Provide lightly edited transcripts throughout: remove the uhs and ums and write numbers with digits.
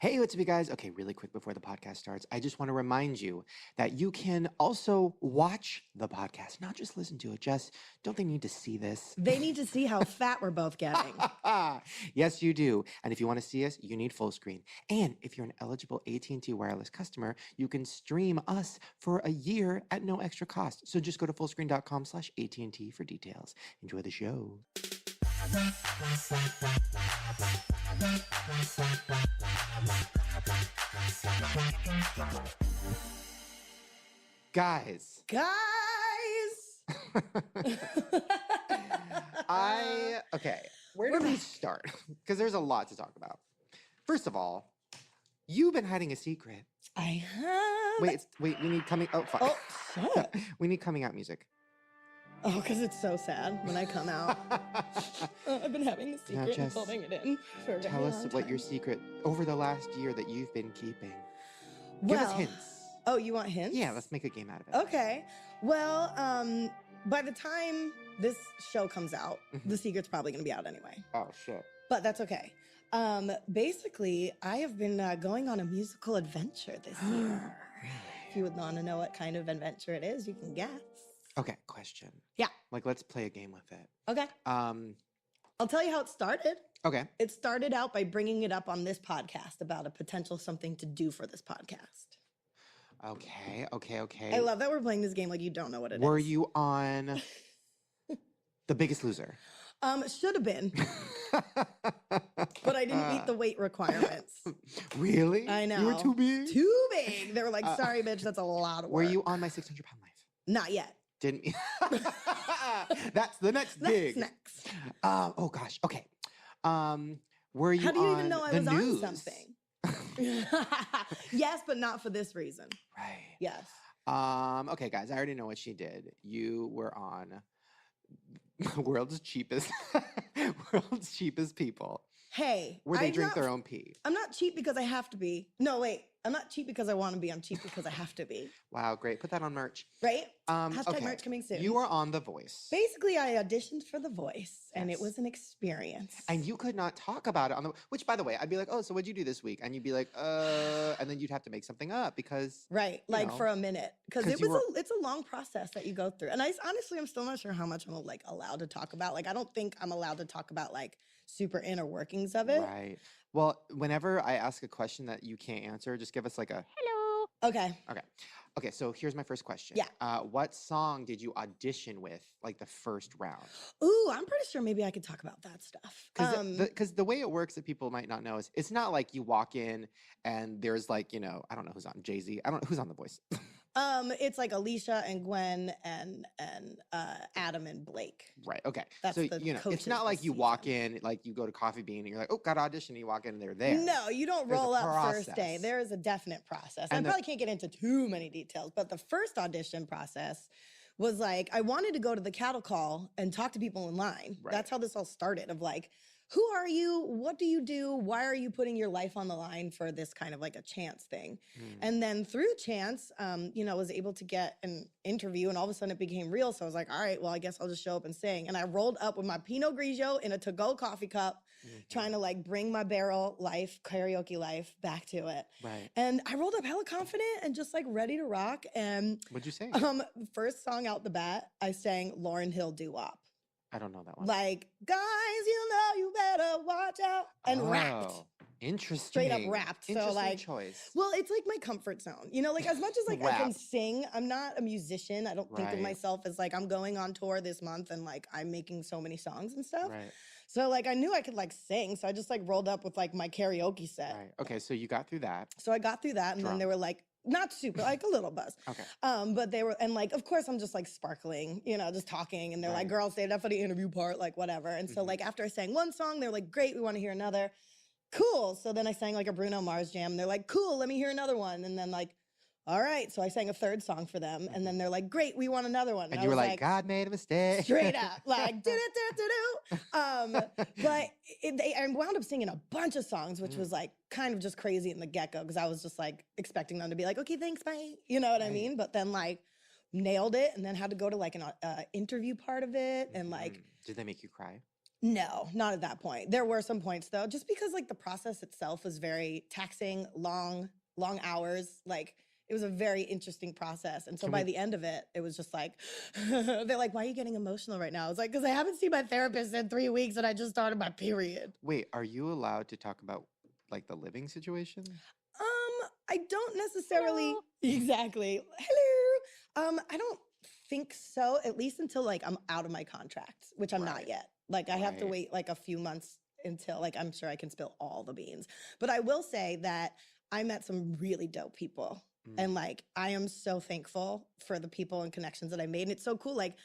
Hey, what's up, you guys? Okay, really quick before the podcast starts, I just want to remind you that you can also watch the podcast, not just listen to it. Jess, don't they need to see this? They need to see how fat we're both getting. Yes, you do. And if you want to see us, you need full screen. And if you're an eligible AT&T wireless customer, you can stream us for a year at no extra cost. So just go to fullscreen.com/AT&T for details. Enjoy the show. Guys. Okay, where do we start? Because there's a lot to talk about. First of all, you've been hiding a secret. I have. Wait, we need coming. Oh, fuck. Oh, shut up. We need coming out music. Oh, because it's so sad when I come out. I've been having a secret and holding it in for a very Tell us long what time. your secret over the last year that you've been keeping. Give us hints. Oh, you want hints? Yeah, let's make a game out of it. Okay. Well, by the time this show comes out, the secret's probably going to be out anyway. Oh, shit. But that's okay. Basically, I have been going on a musical adventure this year. If you would want to know what kind of adventure it is, you can guess. Okay, question. Yeah. Like, let's play a game with it. Okay. I'll tell you how it started. Okay. It started out by bringing it up on this podcast about a potential something to do for this podcast. Okay. I love that we're playing this game like you don't know what it is. Were you on The Biggest Loser? Should have been. But I didn't meet the weight requirements. Really? I know. You were too big? Too big. They were like, sorry, bitch, that's a lot of work. Were you on My 600-Pound Life? Not yet. Didn't. That's the next gig. Next. Oh gosh. Okay. Were you? How do you on even know I the was news? on something? Yes, but not for this reason. Right. Yes. Okay, guys. I already know what she did. You were on World's Cheapest People, Hey. where they drink their own pee. I'm not cheap because I have to be. No, wait. I'm not cheap because I want to be. I'm cheap because I have to be. Wow, great. Put that on merch. Right? Okay. Hashtag merch coming soon. You were on The Voice. Basically, I auditioned for The Voice, and it Yes. was an experience. And you could not talk about it on the, which, by the way, I'd be like, oh, so what'd you do this week? And you'd be like, and then you'd have to make something up because. Right, you like know, for a minute, because 'cause it you was were- it's a long process that you go through, and honestly I'm still not sure how much I'm like allowed to talk about. Like I don't think I'm allowed to talk about like super inner workings of it. Right. Well, whenever I ask a question that you can't answer, just give us like a hello. Okay. Okay, so here's my first question. Yeah. What song did you audition with, like the first round? Ooh, I'm pretty sure maybe I could talk about that stuff. Because the way it works that people might not know is it's not like you walk in and there's like, I don't know who's on, Jay-Z. I don't know who's on The Voice. It's like Alicia and Gwen and Adam and Blake. Right. Okay. That's so the it's coaches not like this you walk in, like you go to Coffee Bean and you're like, oh, got to audition. And you walk in and they're there. No, you don't There's a roll up first day. process. There is a definite process. And I probably can't get into too many details, but the first audition process was like, I wanted to go to the cattle call and talk to people in line. Right. That's how this all started of like, who are you? What do you do? Why are you putting your life on the line for this kind of like a chance thing? And then through chance, was able to get an interview and all of a sudden it became real. So I was like, all right, well, I guess I'll just show up and sing. And I rolled up with my Pinot Grigio in a to-go coffee cup, trying to like bring my barrel life, karaoke life back to it. Right. And I rolled up hella confident and just like ready to rock. And What'd you say? first song out the bat, I sang Lauryn Hill Doo-Wop. I don't know that one. Like, guys, you know you better watch out. And rapped. Interesting. Straight up rapped. So Interesting like, choice. well, it's like my comfort zone. Like as much as like I can Rap. sing, I'm not a musician. I don't think of Right. myself as like I'm going on tour this month and like I'm making so many songs and stuff. Right. So like I knew I could like sing. So I just like rolled up with like my karaoke set. Right. Okay, so you got through that. So I got through that and then they were like, not super, like a little buzz. Okay. But they were, and like, of course, I'm just like sparkling, just talking. And they're like, girl, save that for the interview part, like whatever. And so like after I sang one song, they're like, great, we want to hear another. Cool. So then I sang like a Bruno Mars jam. And they're like, cool, let me hear another one. And then like, all right. So I sang a third song for them. And then they're like, great, we want another one. And you were like, God made a mistake. Straight up, like, do-do-do-do-do. But I wound up singing a bunch of songs, which was like kind of just crazy in the get-go because I was just like expecting them to be like, okay, thanks, bye. You know what I mean? But then like nailed it and then had to go to like an interview part of it. And like, Did they make you cry? No, not at that point. There were some points though, just because like the process itself was very taxing, long hours. Like it was a very interesting process. And so Can by we- the end of it, it was just like, they're like, why are you getting emotional right now? I was like, because I haven't seen my therapist in 3 weeks and I just started my period. Wait, are you allowed to talk about like the living situation? I don't necessarily Hello. exactly. Hello. I don't think so, at least until like I'm out of my contract, which I'm not Right. yet. Like I have to Right. wait like a few months until like I'm sure I can spill all the beans. But I will say that I met some really dope people. And like I am so thankful for the people and connections that I made. And it's so cool. Like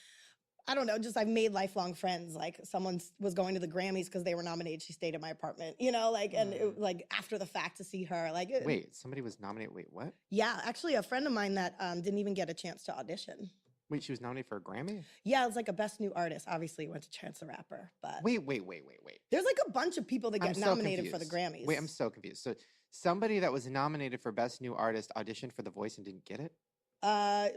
I don't know, just I've made lifelong friends. Like someone was going to the Grammys because they were nominated. She stayed at my apartment, you know, like, and it, like after the fact to see her, like, Wait, somebody was nominated. Wait, what? yeah, actually a friend of mine that didn't even get a chance to audition. Wait, she was nominated for a Grammy? Yeah, it was like a best new artist. Obviously it went to Chance the Rapper, but Wait. there's like a bunch of people that I'm get so nominated for the confused. Grammys. Wait, I'm so confused. So somebody that was nominated for Best New Artist auditioned for The Voice and didn't get it?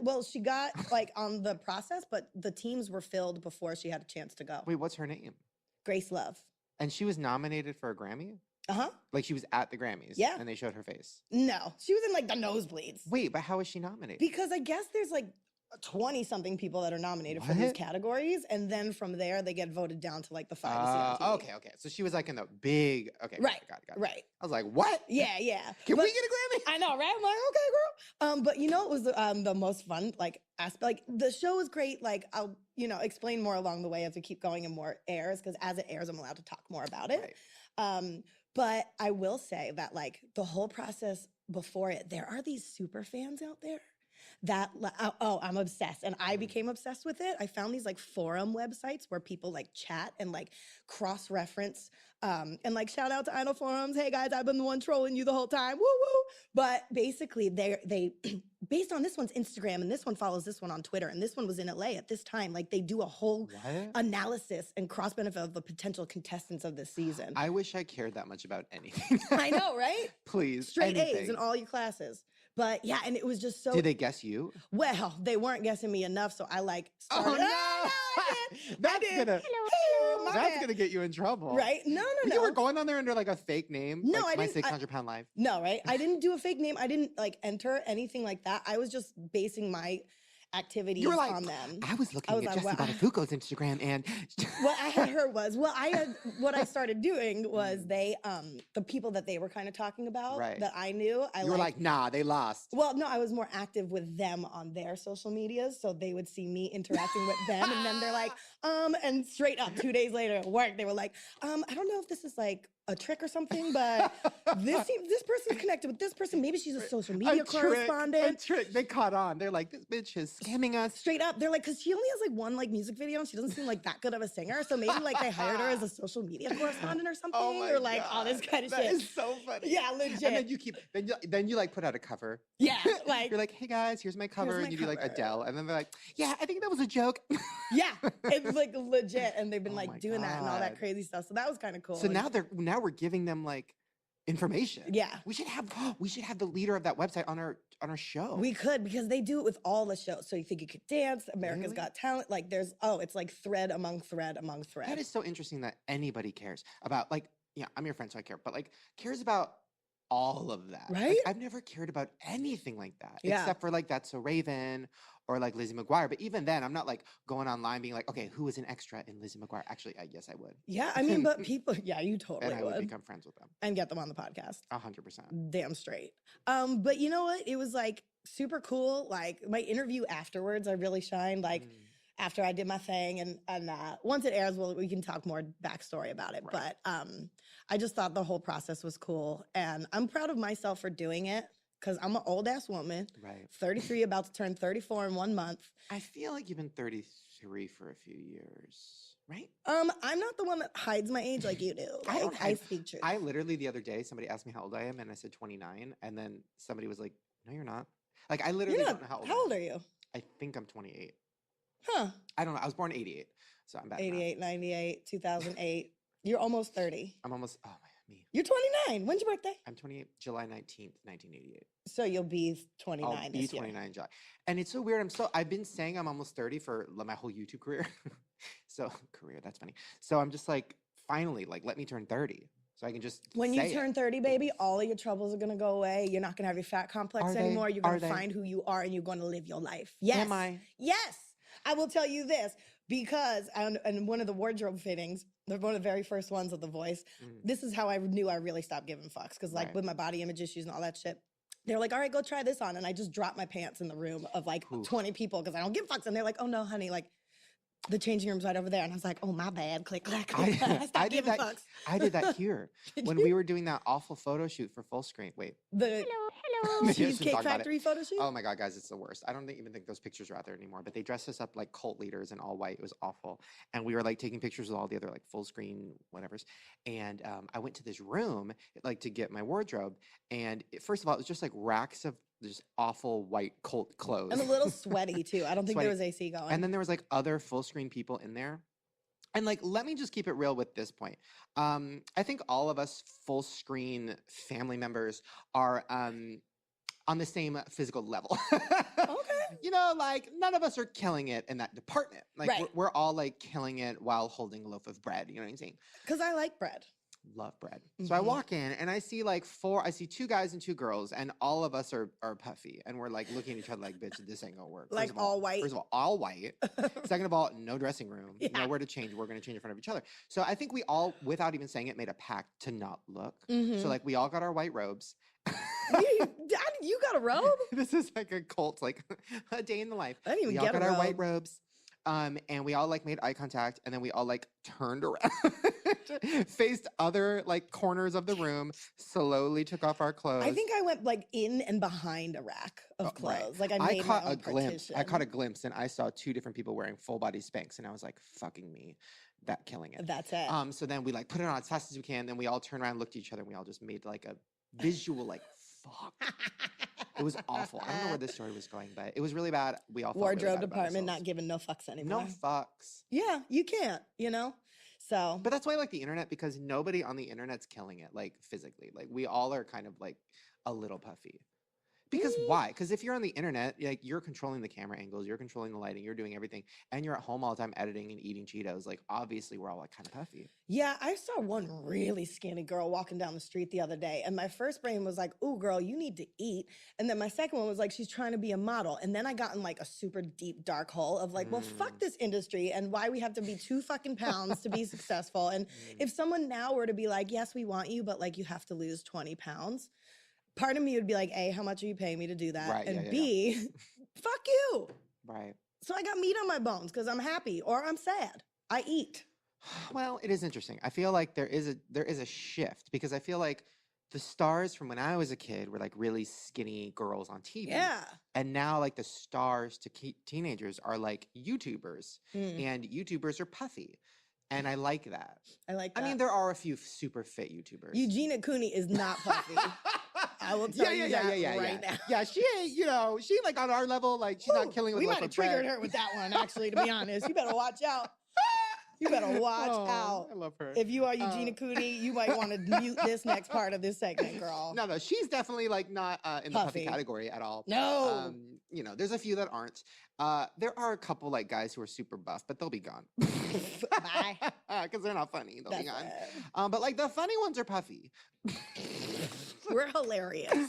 Well, she got like on the process, but the teams were filled before she had a chance to go. Wait, what's her name? Grace Love. And she was nominated for a Grammy? Uh-huh. Like she was at the Grammys? Yeah. And they showed her face? No, she was in like the nosebleeds. Wait, but how was she nominated? Because I guess there's like 20 something people that are nominated for these What? categories. And then from there, they get voted down to like the 5 to see on TV. Okay. So she was like in the big, okay. Right, Got it. right. I was like, what? Yeah. Can But- we get a Grammy? I know, right? I'm like, okay, girl. But you know, it was the most fun like aspect. Like the show was great. Like I'll explain more along the way as we keep going and more airs because as it airs, I'm allowed to talk more about it. Right. But I will say that like the whole process before it, there are these super fans out there that I'm obsessed, and I became obsessed with it. I found these like forum websites where people like chat and like cross reference and like shout out to Idol forums. Hey guys, I've been the one trolling you the whole time. Woo woo. But basically, they based on this one's Instagram, and this one follows this one on Twitter, and this one was in LA at this time. Like they do a whole What? analysis and cross benefit of the potential contestants of this season. I wish I cared that much about anything. I know, right? Please. Straight A's anything. in all your classes. But yeah, and it was just so Did they guess you? well, they weren't guessing me enough, so I like Oh started. no! I did. That's did. gonna Hello, my that's bad. gonna get you in trouble. Right? No. You were going on there under like a fake name. No, like I my didn't- 600-pound life. No, right? I didn't do a fake name. I didn't like enter anything like that. I was just basing my activities You were like, on them. I was looking was at like, Jessie wow. Botafuco's Instagram and What I had heard was what I started doing was they the people that they were kind of talking about Right. that I knew. you were like, nah, they lost. Well, no, I was more active with them on their social medias. So they would see me interacting with them. And then they're like, and straight up 2 days later at work, they were like, I don't know if this is like a trick or something, but this person's connected with this person. Maybe she's a social media correspondent. A trick. They caught on. They're like, this bitch is scamming us. Straight up, they're like, because she only has like one like music video and she doesn't seem like that good of a singer. So maybe like they hired her as a social media correspondent or something, Oh my or like all this kind of That shit. is so funny. Yeah, legit. And then you keep then you like put out a cover. Yeah, like You're like, hey guys, here's my cover, my and you do like cover. Adele, and then they're like, yeah, I think that was a joke. yeah, it's like legit, and they've been Oh my like doing that and all that God. crazy stuff. So that was kind of cool. So And- now we're giving them like information. yeah. We should have the leader of that website on our show. We could because they do it with all the shows. So you think you could dance, America's Really? Got Talent. Like there's it's like thread among thread among thread. That is so interesting that anybody cares about like, yeah, I'm your friend, so I care, but like cares about all of that. Like, Right? I've never cared about anything like that. Yeah. Except for like That's So Raven or like Lizzie McGuire. But even then, I'm not like going online being like, okay, who is an extra in Lizzie McGuire? Actually, yes, I would. Yeah, I mean, but people, yeah, you totally And I would would. become friends with them. And get them on the podcast. 100%. Damn straight. But you know what? It was like super cool. Like my interview afterwards, I really shined. Like Mm. after I did my thing, and once it airs, we can talk more backstory about it. Right. But I just thought the whole process was cool, and I'm proud of myself for doing it because I'm an old ass woman, Right. 33, about to turn 34 in 1 month. I feel like you've been 33 for a few years, right? I'm not the one that hides my age like you do. I Like, don't I hide- speak truth. I literally the other day, somebody asked me how old I am, and I said 29, and then somebody was like, "No, you're not." Like I literally You're don't not, know how old. how old are you? I think I'm 28. Huh? I don't know. I was born in 88, so I'm bad. at math. 88, 98, 2008. You're almost 30. I'm almost. Oh my, me. You're 29. When's your birthday? I'm 28, July 19th, 1988. So you'll be 29 I'll be this year. 29 in July, and it's so weird. I've been saying I'm almost 30 for my whole YouTube career. So career, that's funny. So I'm just like, finally, like, let me turn 30 so I can just When you say turn it. 30, baby, all of your troubles are going to go away. You're not going to have your fat complex Are they? anymore. You're going Are to they? find who you are and you're going to live your life. Yes. Am I? Yes. I will tell you this because, and one of the wardrobe fittings, they're one of the very first ones of The Voice. Mm, This is how I knew I really stopped giving fucks because, like, right. with my body image issues and all that shit, they're like, all right, go try this on. And I just dropped my pants in the room of like Oof. 20 people because I don't give fucks. And they're like, oh no, honey, like, the changing room's right over there. And I was like, oh, my bad. Click, clack, click, clack. I I stopped did giving that. fucks. I did that here Did when you? we were doing that awful photo shoot for Full Screen. Wait. The Maybe I shouldn't Cheesecake talk about it. Factory photo shoot? Oh my God, guys, it's the worst. I don't even think those pictures are out there anymore, but they dressed us up like cult leaders in all white. It was awful. And we were like taking pictures with all the other like full screen whatevers. And I went to this room like to get my wardrobe. And first of all, it was just like racks of just awful white cult clothes. And a little sweaty too. I don't think Sweaty. there was AC going. And then there was like other full screen people in there. And like, let me just keep it real with this point. I think all of us full screen family members are on the same physical level. Okay. You know, like none of us are killing it in that department. Like Right. we're all like killing it while holding a loaf of bread. You know what I'm saying? Because I like bread. Love bread. So I Mhm. walk in and I see like I see 2 guys and 2 girls, and all of us are puffy. And we're like looking at each other like, bitch, this ain't gonna work. Like First of all, all white. First of all white. Second of all, no dressing room, Yeah. nowhere to change. We're gonna change in front of each other. So I think we all, without even saying it, made a pact to not look. Mhm. So like we all got our white robes. You got a robe? This is like a cult, like a day in the life. I didn't even We all get got a our robe. white robes. And we all like made eye contact, and then we all like turned around, faced other like corners of the room, slowly took off our clothes. I think I went like in and behind a rack of Oh, right. clothes. Like I I made caught my a own glimpse. I caught a partition. glimpse, and I saw 2 different people wearing full body Spanx, and I was like, "Fucking me, that killing it." That's it. So then we like put it on as fast as we can. Then we all turned around, looked at each other, and we all just made like a visual like, "Fuck." It was awful. I don't know where this story was going, but it was really bad. We all felt really Wardrobe bad about department not ourselves. giving no fucks anymore. No fucks. Yeah, you can't, you know? So But that's why I like the internet, because nobody on the internet's killing it, like physically. Like we all are kind of like a little puffy. Because why? Because if you're on the internet, like you're controlling the camera angles, you're controlling the lighting, you're doing everything, and you're at home all the time editing and eating Cheetos. Like obviously we're all like kind of puffy. yeah, I saw one really skinny girl walking down the street the other day. And my first brain was like, ooh, girl, you need to eat. And then my second one was like, she's trying to be a model. And then I got in like a super deep, dark hole of like, well, fuck this industry and why we have to be 2 fucking pounds to be successful. And if someone now were to be like, yes, we want you, but like you have to lose 20 pounds, part of me would be like, A, how much are you paying me to do that? Right, And yeah. B, fuck you. Right. So I got meat on my bones because I'm happy or I'm sad. I eat. Well, it is interesting. I feel like there is a shift, because I feel like the stars from when I was a kid were like really skinny girls on TV. Yeah. And now like the stars to teenagers are like YouTubers, Mm, and YouTubers are puffy. And I like that. I like that. I mean, there are a few super fit YouTubers. Eugenia Cooney is not puffy. I will tell you that right now. Yeah, she ain't, she like on our level, like she's not Woo, killing it with we loaf might have of bread. triggered her with that one, actually, to be honest. You better watch out. You better watch Oh, out. I love her. If you are Eugenia Cooney, you might want to mute this next part of this segment, girl. No, she's definitely like not in the puffy Puffy. category at all. No. There's a few that aren't. There are a couple like guys who are super buff, but they'll be gone. Bye. Because they're not funny. They'll be That's gone. it. But like the funny ones are puffy. We're hilarious.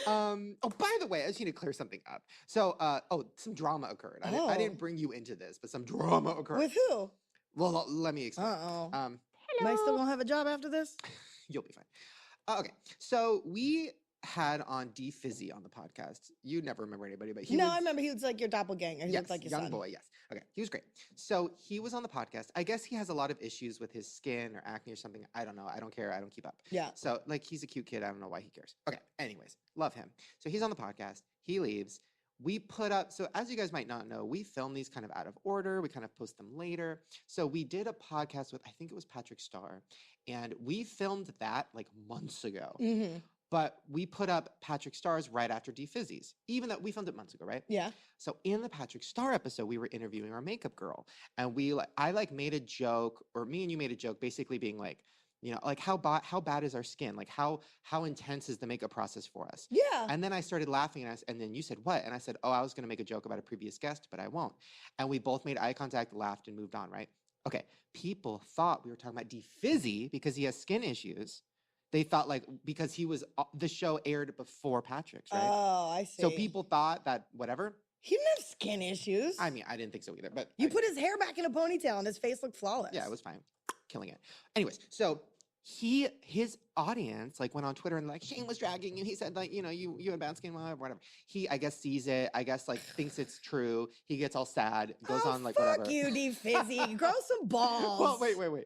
By the way, I just need to clear something up. So, some drama occurred. I Oh. didn't bring you into this, but some drama occurred. With who? Well, let me explain. Uh-oh. Um, Am I still gonna have a job after this? You'll be fine. Okay, so we had on D Fizzy on the podcast. You never remember anybody, but he No, was, I remember he was like your doppelganger. He yes, looked like your young son. boy, yes. Okay, he was great. So he was on the podcast. I guess he has a lot of issues with his skin or acne or something. I don't know. I don't care. I don't keep up. Yeah. So like he's a cute kid. I don't know why he cares. Okay, anyways, love him. So he's on the podcast. He leaves. We put up, so as you guys might not know, we film these kind of out of order. We kind of post them later. So we did a podcast with, I think it was Patrick Starr, and we filmed that like months ago. Mm-hmm. But we put up Patrick Starr's right after D Fizzy's, even though we filmed it months ago, right? Yeah. So in the Patrick Starr episode, we were interviewing our makeup girl, and I made a joke, or me and you made a joke, basically being like, like how bad is our skin? Like how intense is the makeup process for us? Yeah. And then I started laughing, and then you said, what? And I said, oh, I was going to make a joke about a previous guest, but I won't. And we both made eye contact, laughed, and moved on, right? Okay, people thought we were talking about DeFizzy because he has skin issues. They thought like because he was the show aired before Patrick's, right? Oh, I see. So people thought that whatever. He didn't have skin issues. I mean, I didn't think so either. But you put his hair back in a ponytail and his face looked flawless. Yeah, it was fine, killing it. Anyways, so his audience like went on Twitter and like Shane was dragging you. He said like you had bad skin, whatever. He I guess sees it. I guess like thinks it's true. He gets all sad. Goes on like fuck whatever. you, DeFizzy. Grow some balls. Well, wait.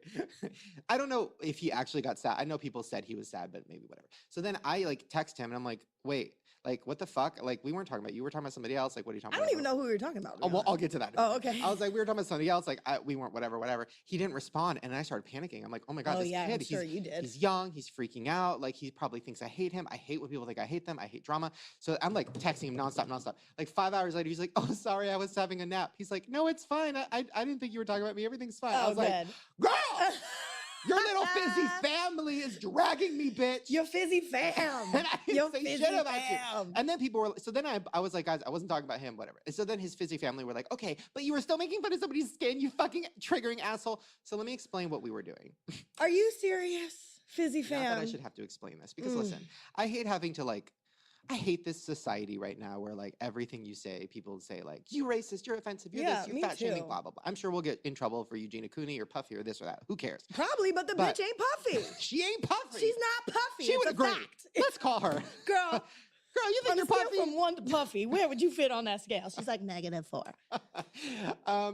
I don't know if he actually got sad. I know people said he was sad, but maybe whatever. So then I like text him and I'm like, wait. Like, what the fuck? Like, we weren't talking about you. We were talking about somebody else. Like, what are you talking about? I don't even know who we were talking about. Oh, well, I'll get to that. Oh, okay. I was like, we were talking about somebody else. Like, we weren't, whatever. He didn't respond. And I started panicking. I'm like, oh my God, this kid, I'm sure you did. He's young. He's freaking out. Like, he probably thinks I hate him. I hate when people think I hate them. I hate drama. So I'm like texting him nonstop. Like 5 hours later, he's like, oh, sorry, I was having a nap. He's like, no, it's fine. I didn't think you were talking about me. Everything's fine. I was like, girl! Your little fizzy family is dragging me, bitch. Your fizzy fam. And I didn't say shit about you. And then people were, so then I was like, guys, I wasn't talking about him, whatever. And so then his fizzy family were like, okay, but you were still making fun of somebody's skin, you fucking triggering asshole. So let me explain what we were doing. Are you serious, fizzy fam? Not that I should have to explain this because listen, I hate having to like, I hate this society right now where like everything you say, people say like, you racist, you're offensive, you're this, you're fat shaming, blah, blah, blah. I'm sure we'll get in trouble for Eugenia Cooney or Puffy or this or that. Who cares? Probably, but the bitch ain't Puffy. She ain't Puffy. She's not Puffy. She would agree. Let's call her. Girl, you think you're Puffy? From 1 to Puffy, where would you fit on that scale? She's like -4.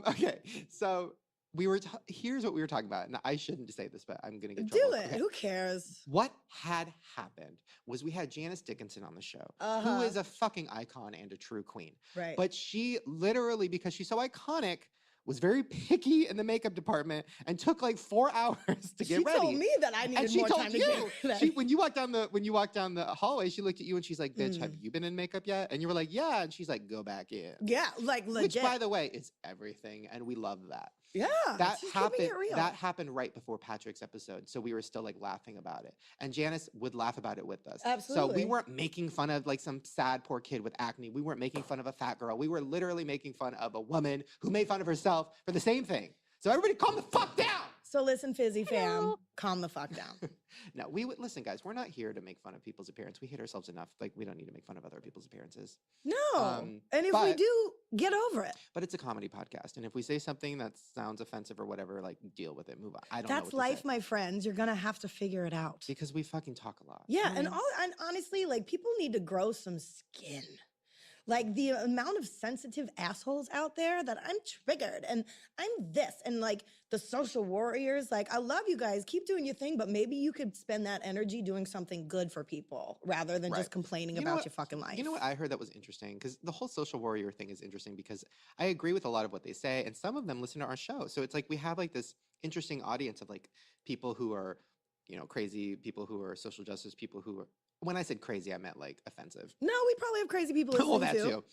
Okay, so we were here's what we were talking about, and I shouldn't say this, but I'm gonna get do trouble. it. Okay. Who cares? What had happened was we had Janice Dickinson on the show, who is a fucking icon and a true queen. Right. But she literally, because she's so iconic, was very picky in the makeup department and took like 4 hours to get ready. She told me that I needed more time to get ready. When you walked down the hallway, she looked at you and she's like, "Bitch, have you been in makeup yet?" And you were like, "Yeah." And she's like, "Go back in." Yeah, like legit. Which, by the way, is everything, and we love that. Yeah, that happened. That happened right before Patrick's episode, so we were still like laughing about it, and Janice would laugh about it with us. Absolutely. So we weren't making fun of like some sad poor kid with acne. We weren't making fun of a fat girl. We were literally making fun of a woman who made fun of herself for the same thing. So everybody, calm the fuck down. So listen, fizzy fam, calm the fuck down. No, we would listen, guys. We're not here to make fun of people's appearance. We hate ourselves enough. Like we don't need to make fun of other people's appearances. No, and if we do, get over it. But it's a comedy podcast, and if we say something that sounds offensive or whatever, like deal with it, move on. I don't. That's know what life, my friends. You're gonna have to figure it out because we fucking talk a lot. Yeah, and honestly, like people need to grow some skin. Like the amount of sensitive assholes out there that I'm triggered and I'm this and like the social warriors, like I love you guys, keep doing your thing, but maybe you could spend that energy doing something good for people rather than just complaining about your fucking life. You know what I heard that was interesting? Because the whole social warrior thing is interesting because I agree with a lot of what they say and some of them listen to our show. So it's like we have like this interesting audience of like people who are, crazy, people who are social justice, people who are, when I said crazy, I meant like offensive. No, we probably have crazy people listening that too.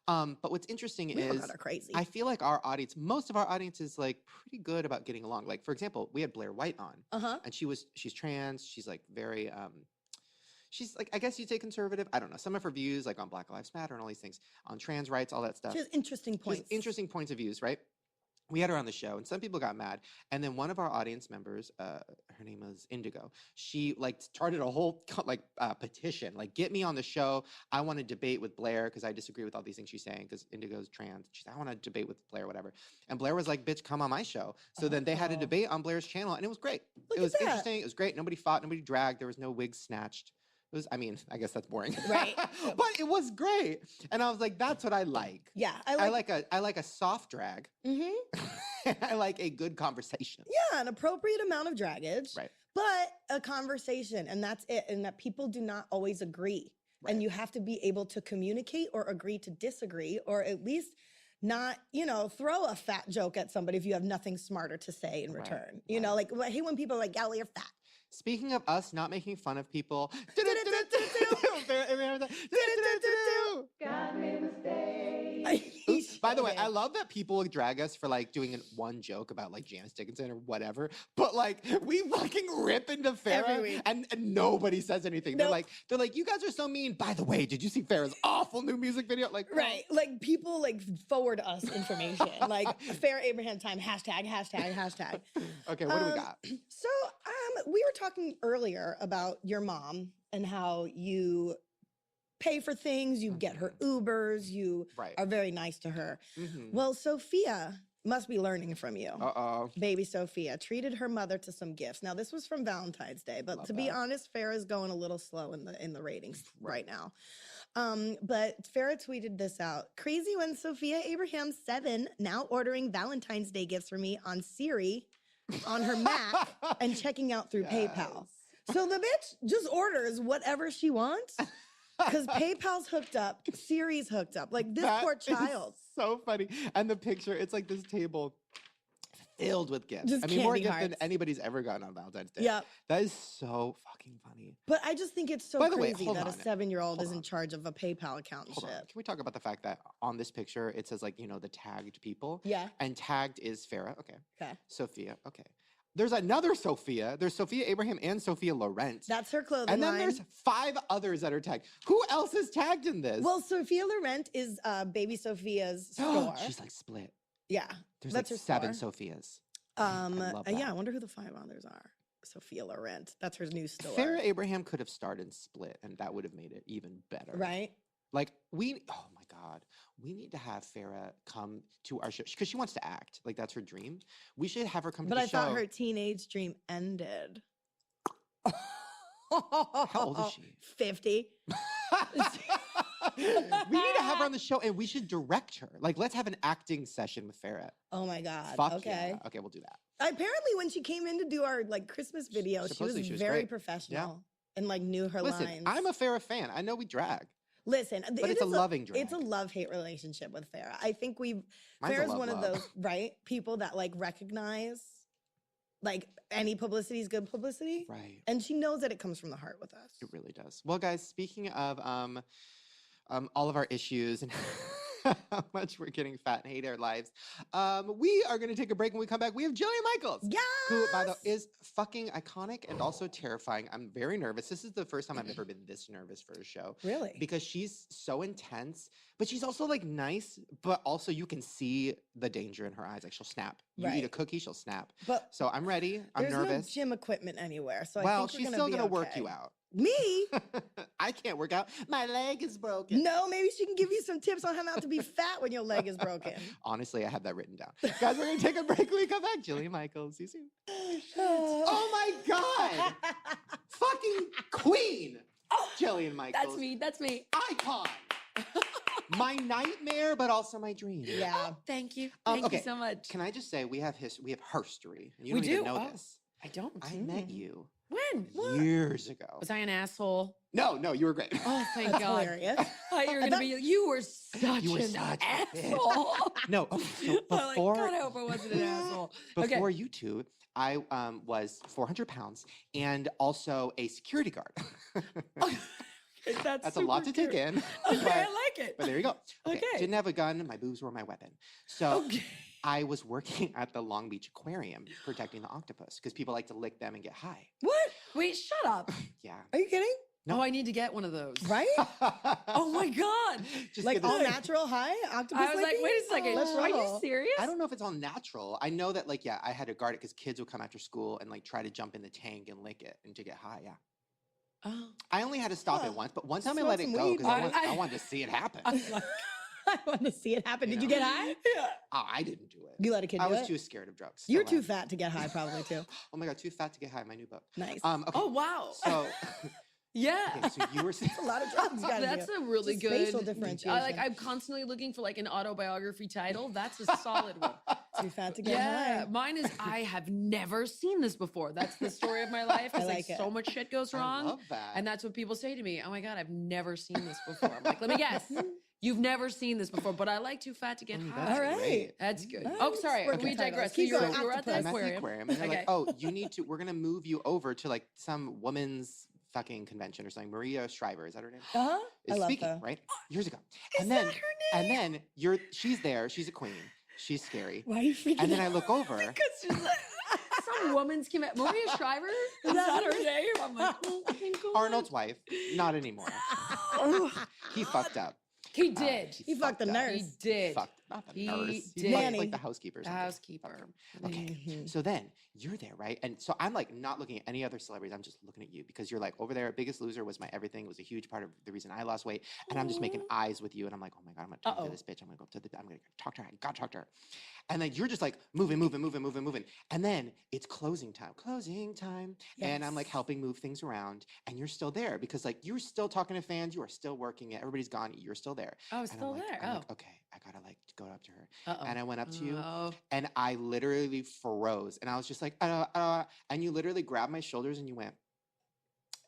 But what's interesting is crazy. I feel like our audience, most of our audience is like pretty good about getting along. Like for example, we had Blair White on, and she's trans. She's like very, she's like, I guess you'd say conservative. I don't know. Some of her views like on Black Lives Matter and all these things, on trans rights, all that stuff. She has interesting points. Interesting points of views, right? We had her on the show and some people got mad. And then one of our audience members, her name was Indigo. She like started a whole petition, like get me on the show. I want to debate with Blair because I disagree with all these things she's saying because Indigo's trans. She's like, I want to debate with Blair, whatever. And Blair was like, bitch, come on my show. So then they had a debate on Blair's channel and it was great. It was interesting. It was great. Nobody fought, nobody dragged. There was no wigs snatched. It was, I guess that's boring. Right. But it was great. And I was like, that's what I like. Yeah. I like a soft drag. Mm-hmm. I like a good conversation. Yeah, an appropriate amount of draggage. Right. But a conversation, and that's it. And that people do not always agree. Right. And you have to be able to communicate or agree to disagree, or at least not, throw a fat joke at somebody if you have nothing smarter to say in return. You know, like I hate when people are like, "Gal, you're fat." Speaking of us not making fun of people, God made mistakes. Oops, by By the way, okay. I love that people drag us for like doing one joke about like Janice Dickinson or whatever, but like we fucking rip into Every Farrah week. and nobody says anything. Nope. They're like, you guys are so mean. By the way, did you see Farrah's awful new music video? Like, Right. Like people like forward us information. Like Farrah Abraham time, hashtag. Okay, what do we got? So we were talking earlier about your mom and how you pay for things, you get her Ubers, you Right. are very nice to her. Mhm. Well, Sophia must be learning from you. Uh-oh. Baby Sophia treated her mother to some gifts. Now this was from Valentine's Day, but Love to be that. honest, Farrah's going a little slow in the ratings right now. But Farrah tweeted this out. Crazy when Sophia Abraham 7 now ordering Valentine's Day gifts for me on Siri on her Mac and checking out through PayPal. So the bitch just orders whatever she wants because PayPal's hooked up, Siri's hooked up. Like this That poor is child. so funny. And the picture, it's like this table filled with gifts. Just I mean, more candy gifts than hearts. anybody's ever gotten on Valentine's Day. Yep. That is so fucking funny. But I just think it's so By the way, crazy hold that a on. 7-year-old Hold is on. in charge of a PayPal account and Hold on. shit. Can we talk about the fact that on this picture, it says like, the tagged people? Yeah. And tagged is Farrah. Okay. Okay. Sophia. Okay. There's another Sophia. There's Sophia Abraham and Sophia Laurent. That's her clothing And then line. there's 5 others that are tagged. Who else is tagged in this? Well, Sophia Laurent is baby Sophia's store. She's like split. Yeah. There's That's like her 7 store. Sophias. Yeah, love I that. wonder who the 5 others are. Sophia Laurent. That's her new store. Farrah Abraham could have starred in Split, and that would have made it even better. Right? Like, oh my God, we need to have Farrah come to our show because she wants to act. Like, that's her dream. We should have her come But to I the show. thought her teenage dream ended. How old is she? 50. We need to have her on the show, and we should direct her. Like, let's have an acting session with Farrah. Oh my God. Fuck Okay. yeah. Okay, we'll do that. Apparently, when she came in to do our like Christmas video, she was Supposedly she was very great. professional and like knew her Listen, lines. I'm a Farrah fan. I know we drag, Listen, but it's a loving drag. It's a love-hate relationship with Farrah. I think Mine's a Farrah's one of love-love. those right people that like recognize like any publicity is good publicity, Right. and she knows that it comes from the heart with us. It really does. Well, guys, speaking of all of our issues and how much we're getting fat and hate our lives, we are going to take a break. When we come back, we have Jillian Michaels, Yes. who, by the way, is fucking iconic and also terrifying. I'm very nervous. This is the first time I've ever been this nervous for a show Really? because she's so intense, but she's also like nice, but also you can see the danger in her eyes. Like she'll snap. You eat a Right. cookie, she'll snap. But So I'm ready. I'm there's nervous. no gym equipment anywhere, so I Well, think she's we're still be gonna work okay. you out. Me? I can't work out. My leg is broken. No, maybe she can give you some tips on how not to be fat when your leg is broken. Honestly, I have that written down. Guys, we're going to take a break. When we come back, Jillian Michaels. See you soon. Oh my God. Fucking queen. Jillian Michaels. That's me. Icon. My nightmare, but also my dream. Yeah. Thank you. Okay. Thank you so much. Can I just say we have herstory, and you We don't even do? know Oh. this. I don't. I met you When? years ago. Was I an asshole? No, you were great. Oh, thank That's God. hilarious. I thought you were gonna be. You were such You were an such a bitch. asshole. No, okay, so I'm like, before God, I hope I wasn't an asshole. before you two, I was 400 pounds and also a security guard. That's a lot to super take cute. in. Okay, but, I like it. but there you go. Okay. Didn't have a gun. My boobs were my weapon. So Okay. I was working at the Long Beach Aquarium protecting the octopus because people like to lick them and get high. What? Wait, shut up. Yeah. Are you kidding? No. Oh, I need to get one of those. Right? Oh my God. Just Like get the- all natural high octopus. I was like, wait a second. Let's Are you roll. serious? I don't know if it's all natural. I know that, like, yeah, I had to guard it because kids would come after school and like try to jump in the tank and lick it and to get high. Yeah. Oh. I only had to stop Huh. it once, but one time I Smoke let it some go weed. because I- I wanted to see it happen. I was like, I want to see it happen. You Did you know? get high? yeah. Oh, I didn't do it. You let a kid I do was it? too scared of drugs. You're Still too am. fat to get high, probably too. Oh my God, too fat to get high. My new book. Nice. Okay. Oh wow. So, Yeah. okay, so you were saying a lot of drugs. You gotta That's do. a really Just good. facial differentiation. I'm constantly looking for like an autobiography title. That's a solid one. Too fat to get Yeah, high. mine is I have never seen this before. That's the story of my life because I like like it. so much shit goes I wrong, love that. and that's what people say to me. Oh my God, I've never seen this before. I'm like, let me guess, you've never seen this before, but I like Too Fat to Get Oh, High. that's All right. great. That's good. Nice. Oh, sorry, Working we titles. digress. So Keep you were, going. you were at the I'm at the aquarium. aquarium, and they're like, Okay. "Oh, you need to. We're gonna move you over to like some woman's fucking convention or something. Maria Shriver, is that her name? Uh-huh. I Is love speaking, her. right? Years ago. Is and then that her and name? then she's there, she's a queen. She's scary. Why are you freaking And then out? I look over. Because she's like, some woman's came at Maria Shriver. Is that her name? I'm like, oh my God. Arnold's wife, not anymore. Oh, He fucked up. he did. He fucked the up. nurse. He did. Fucked, not the He nurse. did. He fucked, Nanny. like the housekeeper. or The something. housekeeper. Okay. Mhm. So then you're there, right? And so I'm like not looking at any other celebrities. I'm just looking at you because you're like over there. Biggest Loser was my everything. It was a huge part of the reason I lost weight. And I'm just making eyes with you. And I'm like, oh my God, I'm going to talk to Uh-oh. this bitch. I'm going to go up to the, I'm going to talk to her. I got to talk to her. And then you're just like moving. And then it's closing time. And I'm like Yes. helping move things around. And you're still there because like you're still talking to fans. You are still working it. Everybody's gone. You're still there. I was And still I'm like, there. I'm Oh. like, okay, I got to like go up to her. Uh-oh. And I went up to you Oh. and I literally froze. And I was just like, and you literally grabbed my shoulders and you went,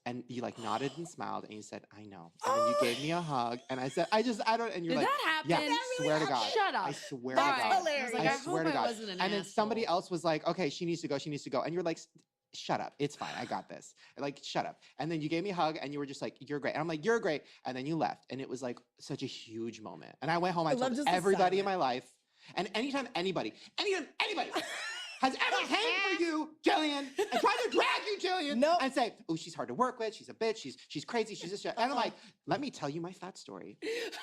and you like nodded and smiled and you said, I know. And then you gave me a hug and I said, I don't, and you're Did like, that happen? yeah, That really swear to God. Shut up. I swear That's to God. hilarious. I was like, I I swear hope to I God. wasn't an And then somebody asshole. else was like, okay, she needs to go. And you're like, shut up. It's fine. I got this. Like, shut up. And then you gave me a hug and you were just like, you're great. And I'm like, you're great. And then you left. And it was like such a huge moment. And I went home. I I love told just the everybody in silence. my life. And anytime anybody has ever came for you, Jillian, and tried to drag you, Jillian, Nope. and say, oh, she's hard to work with, she's a bitch, she's crazy, she's this, and I'm like, let me tell you my fat story.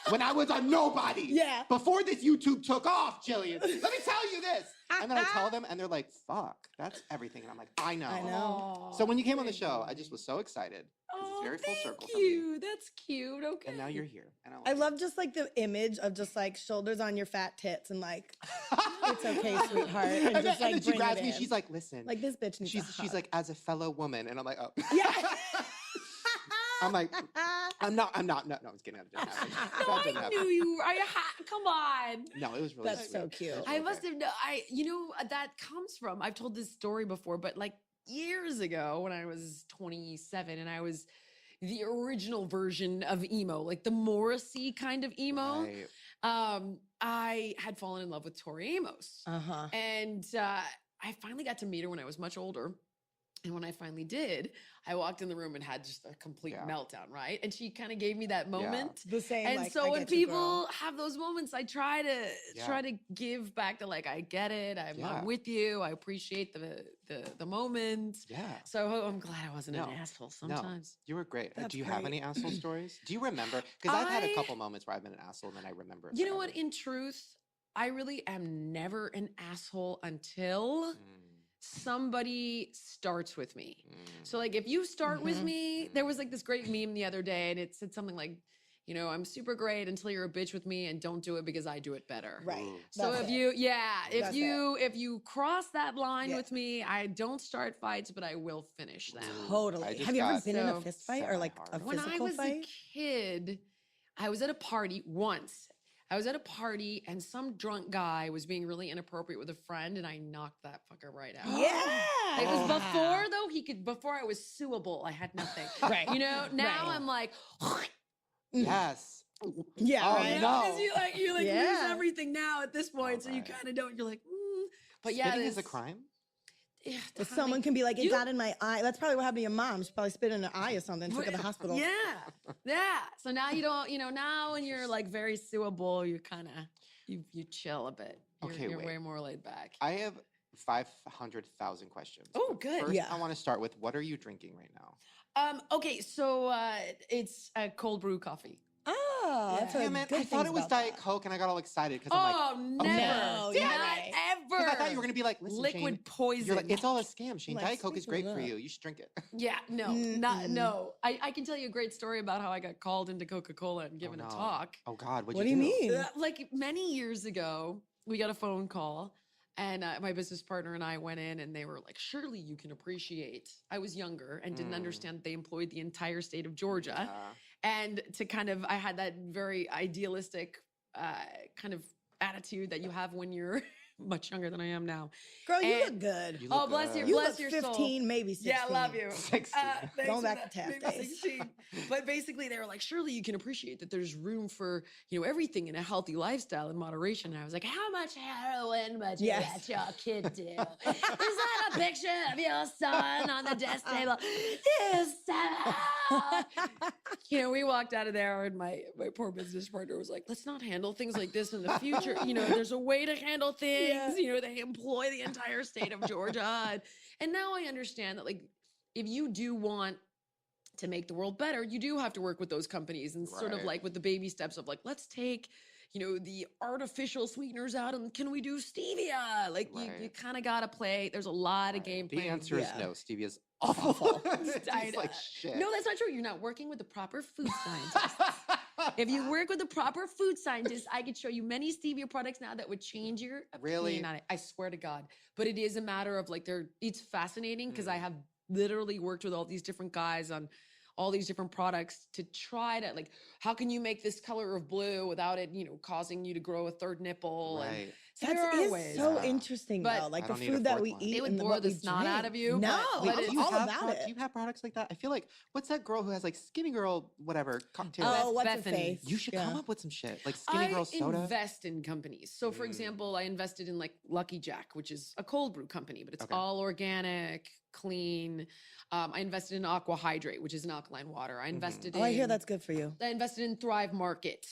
When I was a nobody, Yeah. before this YouTube took off, Jillian, let me tell you this. And then I tell them, and they're like, fuck, that's everything. And I'm like, I know. I know. So when you came on the show, I just was so excited. 'cause Oh, it's very full thank circle for me. you. That's cute. Okay. And now you're here. And I love just like the image of just like shoulders on your fat tits and like it's okay, sweetheart, and then, just, like, then she bring grabs it me. in. She's like, listen. like this bitch needs a She's hug. like, as a fellow woman. And I'm like, oh. Yeah. I'm like, I'm not. No, I'm just kidding. No, I knew you. Come on. No, it was really That's sweet. so cute. It was I really must great. have known. That comes from. I've told this story before, but like years ago when I was 27 and I was the original version of emo, like the Morrissey kind of emo. Right. I had fallen in love with Tori Amos. Uh-huh. And I finally got to meet her when I was much older. And when I finally did, I walked in the room and had just a complete Yeah. meltdown, right? And she kind of gave me that moment. The same. And like, so I when get you, girl. people have those moments, I try to Yeah. give back to like, I get it. I'm Yeah. with you. I appreciate the moment. Yeah. So I'm glad I wasn't No. an asshole sometimes. You were great. That's Do you have great. any asshole stories? Do you remember? Because I've had a I- couple moments where I've been an asshole and then I remember. it You know what? forever. In truth, I really am never an asshole until somebody starts with me. So like if you start with Mhm. me, there was like this great meme the other day and it said something like, I'm super great until you're a bitch with me and don't do it because I do it better. Right. Ooh. So That's if it. if That's if you cross that line Yeah. with me, I don't start fights, but I will finish them. Ooh. I Totally. just Have you ever got been in a so fist fight or like a semi-hard. When I physical was fight? a kid, I was at a party once. I was at a party and some drunk guy was being really inappropriate with a friend and I knocked that fucker right out. Yeah. It was Oh. before though before I was suable. I had nothing. Right. Now Right. I'm like, Yes. Yeah. Oh, right. no. 'cause you lose Yeah. everything now at this point, so you Alright. kind of don't. You're like, but yeah, Spitting is a this- crime. Yeah, If Tommy, someone can be like, it you- got in my eye. That's probably what happened to your mom. She probably spit in her eye or something. Took her to the hospital. Yeah. So now you don't, now when you're like very suable, you kind of you chill a bit. Okay, you're wait. way more laid back. I have 500,000 questions. Oh, But good. First, Yeah. I want to start with what are you drinking right now? Okay, so it's a cold brew coffee. Oh, that's Yeah. what Damn it! good I thought things it was about Diet that. Coke, and I got all excited because I'm like, Oh, never, No, not you're right. ever. because I thought you were gonna be like, listen, liquid Shane, poison. you're like, it's all a scam, Shane. Like, Diet Coke is speak it great for up. you. You should drink it. Yeah, no, Mm-mm. no. I can tell you a great story about how I got called into Coca-Cola and given no. a talk. Oh God, what'd What do you mean? Like many years ago, we got a phone call, and my business partner and I went in, and they were like, "Surely you can appreciate." I was younger and didn't Mm. understand they employed the entire state of Georgia, Yeah. and to kind of, I had that very idealistic kind of attitude that you have when you're much younger than I am now. Girl, you And- look good. You Oh, look bless good. You bless look your soul. 15, maybe 16. Yeah, I love you. 16. Thanks Going for back that. to Taft Maybe days. 16. But basically, they were like, surely you can appreciate that there's room for, everything in a healthy lifestyle in moderation. And I was like, how much heroin would you Yes. let your kid do? Is that a picture of your son on the desk table? Yes, we walked out of there, and my poor business partner was like, let's not handle things like this in the future. There's a way to handle things. Yeah. They employ the entire state of Georgia. And now I understand that, like, if you do want to make the world better, you do have to work with those companies and sort of Right. like with the baby steps of like, let's take, the artificial sweeteners out and can we do stevia? Like you Right. kind of got to play. There's a lot of game The playing. answer is Yeah. no. Stevia's awful. It I tastes like know. shit. No, that's not true. You're not working with the proper food scientists. If you work with the proper food scientists, I could show you many stevia products now that would change your opinion Really? on it. I swear to God. But it is a matter of like it's fascinating because I have literally worked with all these different guys on all these different products to try to like, how can you make this color of blue without it, causing you to grow a third nipple? And Right. so That there are is ways. so Yeah. interesting, But though. Like I the don't need a food that fourth we one. eat It would and bore what the we snot out drink. of you, No, but Wait, it do is you all have about it. Do you have products like that? I feel like what's that girl who has like Skinny Girl whatever cocktail? Oh, that's Oh, what's her Bethany. face? You should Yeah. come up with some shit like Skinny Girl soda. I invest in companies. So, for Mm. example, I invested in like Lucky Jack, which is a cold brew company, but it's Okay. all organic, clean. I invested in Aqua Hydrate, which is an alkaline water. I invested in. Oh, I hear that's good for you. I invested in Thrive Market,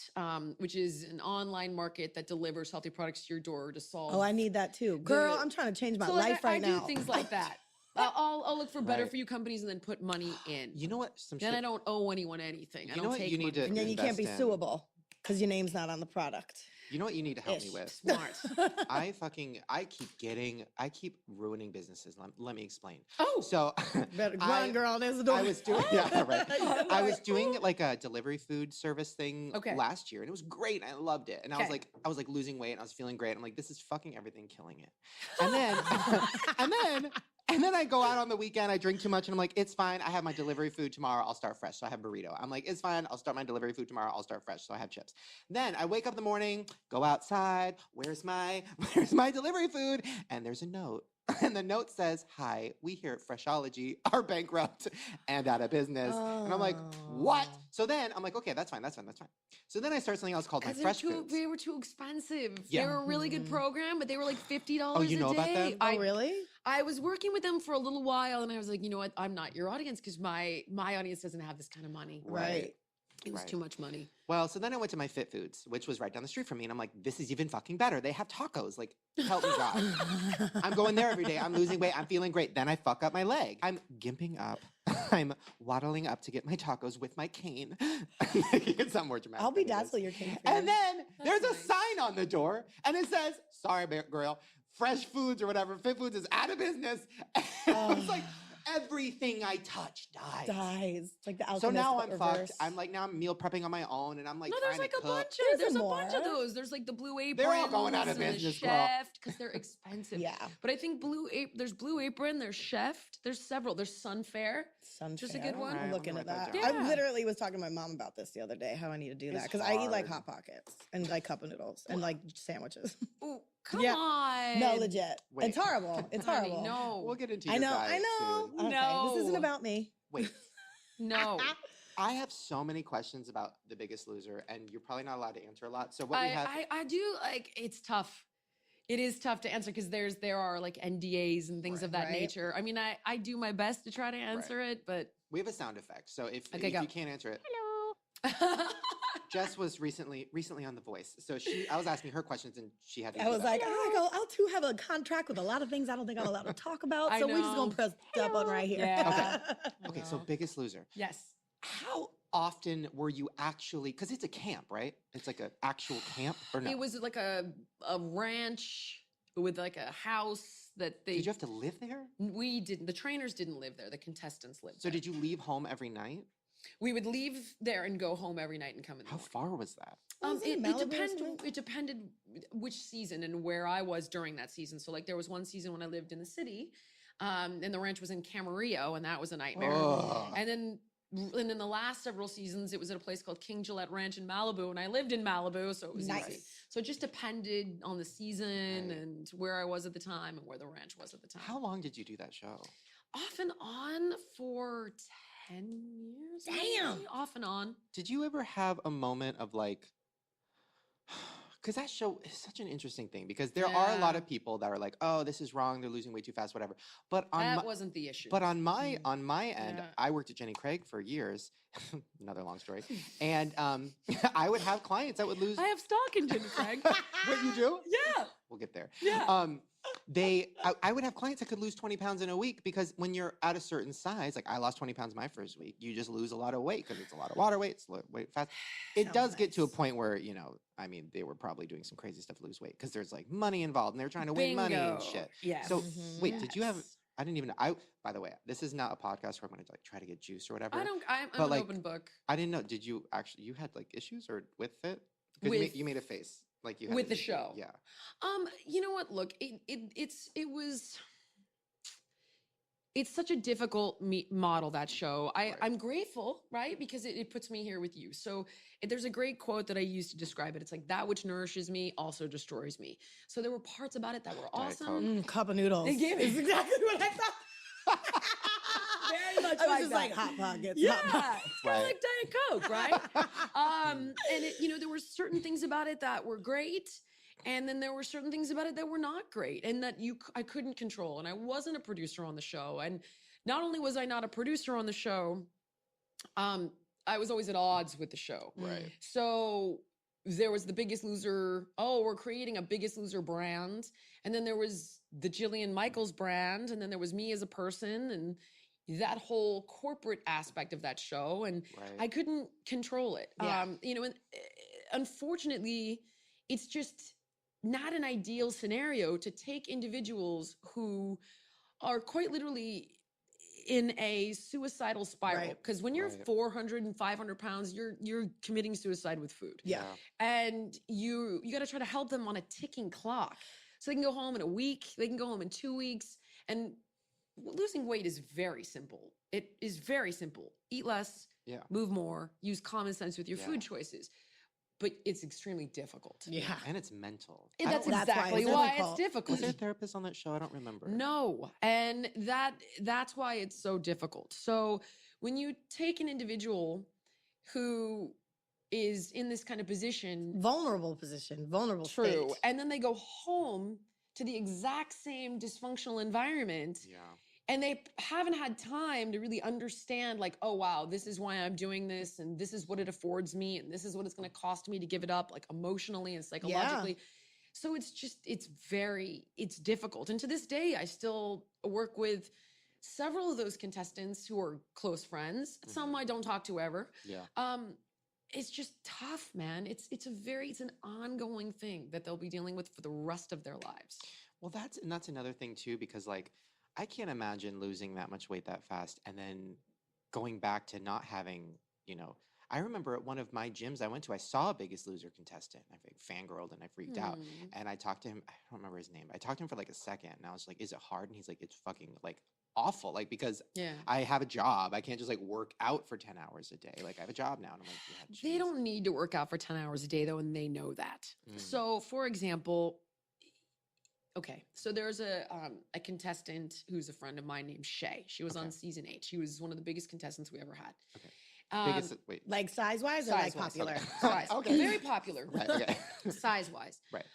which is an online market that delivers healthy products to your door to solve. Oh, I need that too. Girl, The- I'm trying to change my So, like, life right I now. do things like that. I'll look for better Right. for you companies and then put money in. You know what? Some Then shit. I don't owe anyone anything. I You don't know what take you need money to- from And then you can't be invest in- suable because your name's not on the product. You know what you need to help me Ish. with? Smart. I keep ruining businesses. Let me explain. Oh, Better I- run, girl. There's the door. I was doing yeah, right. You're I was like, doing "Ooh." like a delivery food service thing Okay. last year, and it was great. I loved it, and I Okay. was like losing weight, and I was feeling great. I'm like, this is fucking everything, killing it. And then, and then I go out on the weekend. I drink too much, and I'm like, it's fine. I have my delivery food tomorrow. I'll start fresh. So I have burrito. I'm like, it's fine. I'll start my delivery food tomorrow. I'll start fresh. So I have chips. Then I wake up in the morning, go outside. Where's my delivery food? And there's a note. And the note says, hi, we here at Freshology are bankrupt and out of business. And I'm like, what? Oh. So then I'm like, okay, that's fine. So then I start something else called my because Fresh Foods. they were too expensive. Yeah. They were a really good Mhm. program, but they were like $50 Oh, you know a about day. them? Oh, really? I was working with them for a little while, and I was like, you know what? I'm not your audience because my audience doesn't have this kind of money. Right. It was Right. too much money. Well, so then I went to my Fit Foods, which was right down the street from me. And I'm like, this is even fucking better. They have tacos. Like, help me God. I'm going there every day. I'm losing weight. I'm feeling great. Then I fuck up my leg. I'm gimping up. I'm waddling up to get my tacos with my cane. It's not more dramatic. I'll be than it is. dazzle your king for And you. then there's a nice. sign on the door, and it says, sorry, girl, Fresh Foods or whatever, Fit Foods is out of business. And it's like, everything I touch dies. Dies. It's like the alchemist. So now but I'm reverse. fucked. I'm like, now I'm meal prepping on my own, and I'm like, No, there's trying like to a cook. bunch There's of a bunch of more. those. There's like the Blue Apron. They're all going out of and the business, girl. Chef because they're expensive. Yeah. But I think there's Blue Apron, there's Chef, there's several. There's Sunfair. Just a good Sunfair. one. I'm Alright, looking I'm at gonna write that. that down. I literally was talking to my mom about this the other day, how I need to do that. It's Because I eat like hard. Hot Pockets and like cup of noodles and like sandwiches. Oh, come Yeah. on. No, legit. Wait. It's horrible. It's Honey, horrible. no. We'll get into I your know. diet I know. soon. Okay, this isn't No. about me. Wait, No. I have so many questions about The Biggest Loser, and you're probably not allowed to answer a lot. So what we have, I do like it's tough. It is tough to answer because there are like NDAs and things of that Right. nature. I mean, I do my best to try to answer it, but we have a sound effect. So if Okay, go. you can't answer it, hello. Jess was recently on The Voice, so I was asking her questions, and she had to. I give was up. like, I'll too have a contract with a lot of things I don't think I'm allowed to talk about. I So we're just know. gonna press that button right here. Yeah. okay, so know. Biggest Loser. Yes. How often were you actually? Because it's a camp, right? It's like an actual camp, or no? It was like a ranch with like a house that they. Did you have to live there? We didn't. The trainers didn't live there. The contestants lived. So there. did you leave home every night? We would leave there and go home every night and come in. The How morning. far was that? Was it in Malibu or something? It depended which season and where I was during that season. So like there was one season when I lived in the city, and the ranch was in Camarillo, and that was a nightmare. Oh. And then and in the last several seasons, it was at a place called King Gillette Ranch in Malibu, and I lived in Malibu, so it was Nice. easy. So it just depended on the season Right. and where I was at the time and where the ranch was at the time. How long did you do that show? Off and on for 10 years. Damn. maybe? Off and on. Did you ever have a moment of like, because that show is such an interesting thing because there are a lot Yeah. of people that are like, oh, this is wrong, they're losing weight too fast, whatever. But on That my, wasn't the issue. but on my end, Yeah. I worked at Jenny Craig for years. Another long story. And I would have clients that would lose. I have stock in Jenny Craig. What you do? Yeah. We'll get there. Yeah. I would have clients that could lose 20 pounds in a week because when you're at a certain size, like I lost 20 pounds my first week, you just lose a lot of weight because it's a lot of water weight, it's weight fast. It Sounds does get to a nice. point where, you know, I mean, they were probably doing some crazy stuff to lose weight because there's like money involved and they're trying to win money and Bingo. shit. Yes. So Mhm. wait, did you have, Yes. I didn't even, by the way, this is not a podcast where I'm going to like try to get juice or whatever. I'm but, an like, open book. I didn't know. Did you actually, you had like issues or with it? Because With- you made a face. Like you had with an the issue. show. Yeah. You know what? Look, it's such a difficult model, that show. Right. I'm grateful, right? Because it puts me here with you. So there's a great quote that I use to describe it. It's like, that which nourishes me also destroys me. So there were parts about it that were Diet awesome. Cup of noodles. They gave Is it- exactly what I thought. Very much I was like just that. like Hot Pockets. Yeah, Hot Pockets. it's kind of Right. like Diet Coke, right? And there were certain things about it that were great, and then there were certain things about it that were not great, and that I couldn't control. And I wasn't a producer on the show, and not only was I not a producer on the show, I was always at odds with the show. Right. So there was the Biggest Loser. Oh, we're creating a Biggest Loser brand. And then there was the Jillian Michaels brand. And then there was me as a person and that whole corporate aspect of that show. And Right. I couldn't control it. Yeah. And unfortunately, it's just not an ideal scenario to take individuals who are quite literally in a suicidal spiral. Right. Because when you're Right. 400 and 500 pounds, you're committing suicide with food. Yeah. And you got to try to help them on a ticking clock. So they can go home in a week, they can go home in 2 weeks. And losing weight is very simple. It is very simple. Eat less, Yeah. move more, use common sense with your Yeah. food choices. But it's extremely difficult. Yeah. And it's mental. And I that's don't- That's why exactly it's why difficult. it's difficult. Was there a therapist on that show? I don't remember. No, and that's why it's so difficult. So when you take an individual who is in this kind of position, Vulnerable position, vulnerable true, state. and then they go home to the exact same dysfunctional environment, Yeah. and they haven't had time to really understand, like, oh wow, this is why I'm doing this, and this is what it affords me, and this is what it's going to cost me to give it up, like emotionally and psychologically. So it's difficult. And to this day, I still work with several of those contestants who are close friends. Some I don't talk to ever. Yeah. It's just tough, man. It's an ongoing thing that they'll be dealing with for the rest of their lives. Well, that's another thing too, because like I can't imagine losing that much weight that fast and then going back to not having, I remember at one of my gyms I went to, I saw a Biggest Loser contestant. I fangirled and I freaked out. And I talked to him, I don't remember his name. I talked to him for like a second and I was like, is it hard? And he's like, it's fucking like awful. Like, because Yeah. I have a job. I can't just like work out for 10 hours a day. Like I have a job now. And I'm like, yeah, They geez. don't need to work out for 10 hours a day, though, and they know that. Mm. So, for example, okay, so there's a contestant who's a friend of mine named Shay. She was Okay. on season 8. She was one of the biggest contestants we ever had. Okay. Um, wait. Like size-wise or like size-wise, popular? okay. size. Okay. Very popular. Right. Okay. Size-wise. Right.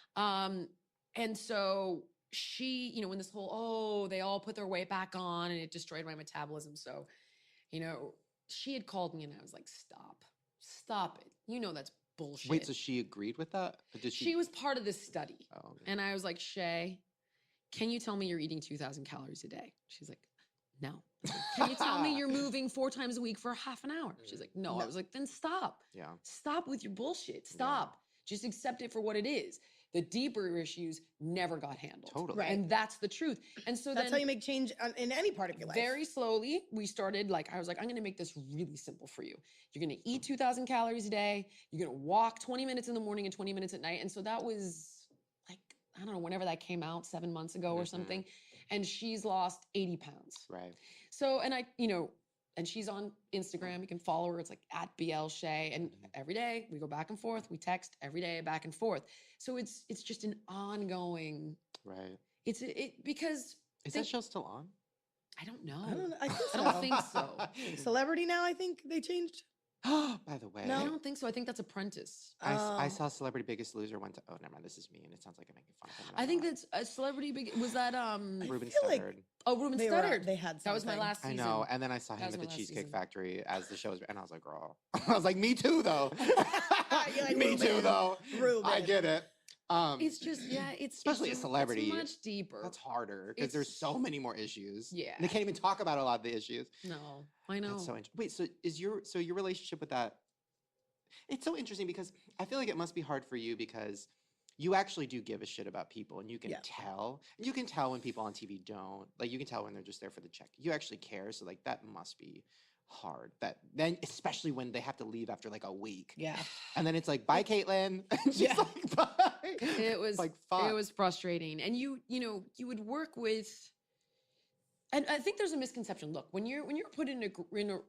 And so she, when this whole, they all put their weight back on and it destroyed my metabolism. So, she had called me and I was like, stop it. That's bullshit. Wait, so she agreed with that? Or did She was part of this study. Oh, okay. And I was like, Shay, can you tell me you're eating 2,000 calories a day? She's like, no. Can you tell me you're moving 4 times a week for half an hour? She's like, no. I was like, then stop. Yeah. Stop with your bullshit. Stop. Just accept it for what it is. The deeper issues never got handled. Totally. Right. And that's the truth. And so That's then how you make change in any part of your life. very slowly, we started, I was like, I'm going to make this really simple for you. You're going to eat 2,000 calories a day. You're going to walk 20 minutes in the morning and 20 minutes at night. And so that was I don't know, whenever that came out, 7 months ago or something. And she's lost 80 pounds. Right. So, and I, and she's on Instagram. You can follow her. It's like at BL Shay. And every day we go back and forth. We text every day back and forth. So it's just an ongoing. Right. Because Is that show still on? I don't know. I think I so. don't think so. Celebrity now, I think they changed. By the way. No, I don't think so. I think that's Apprentice. I saw Celebrity Biggest Loser went to. Oh, never mind. This is mean. It sounds like I'm making fun of him. I think that's a Celebrity Big. Was that Ruben feel like Studdard. Oh, Ruben they Studdard. They had that was my something. last I season. know. And then I saw That him was at my the last Cheesecake season. Factory as the show was. And I was like, girl. I was like, me too, though. You're like, me too, Ruben. though. Ruben. I get it. It's just it's especially a it's celebrity. It's much deeper. That's harder because there's so many more issues. Yeah. And they can't even talk about a lot of the issues. No, I know. That's so interesting. Wait, so your relationship with that? It's so interesting because I feel like it must be hard for you because you actually do give a shit about people and you can tell. You can tell when people on TV don't. Like you can tell when they're just there for the check. You actually care. So like that must be hard. That then especially when they have to leave after like a week. Yeah. And then it's like, bye, Caitlin. And she's like, bye. It was like fuck. It was frustrating. And you would work with. And I think there's a misconception. Look, when you're put in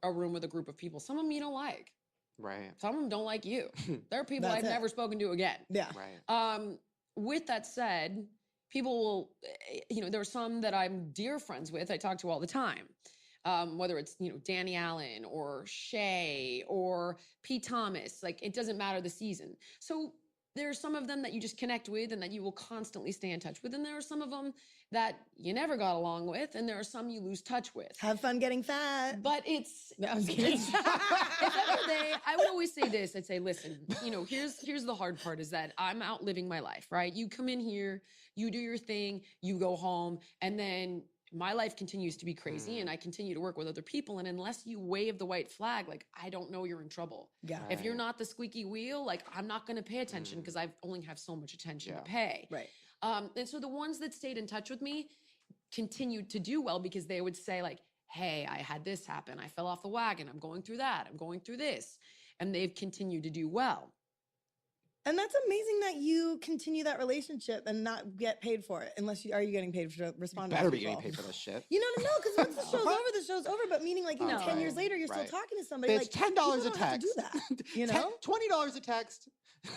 a room with a group of people, some of them you don't like. Right. Some of them don't like you. There are people That's I've it. never spoken to again. Yeah. Right. With that said, people will, there are some that I'm dear friends with, I talk to all the time. Whether it's, Danny Allen or Shay or Pete Thomas, like it doesn't matter the season. So there are some of them that you just connect with and that you will constantly stay in touch with. And there are some of them that you never got along with. And there are some you lose touch with. Have fun getting fat. But it's, No, I'm kidding. if ever I would always say this, I'd say, listen, here's the hard part is that I'm out living my life, right? You come in here, you do your thing, you go home, and then my life continues to be crazy and I continue to work with other people. And unless you wave the white flag, like, I don't know you're in trouble. Yeah. If you're not the squeaky wheel, like, I'm not going to pay attention because I only have so much attention to pay. Right. And so the ones that stayed in touch with me continued to do well because they would say like, hey, I had this happen. I fell off the wagon. I'm going through that. I'm going through this. And they've continued to do well. And that's amazing that you continue that relationship and not get paid for it, unless are you getting paid for responding? Better to be people? getting paid for this shit. You know, no, because once the show's over, the show's over. But meaning, like, 10 years later, you're still talking to somebody. It's like $10 people a don't have to text. do that. You know, $20 a text.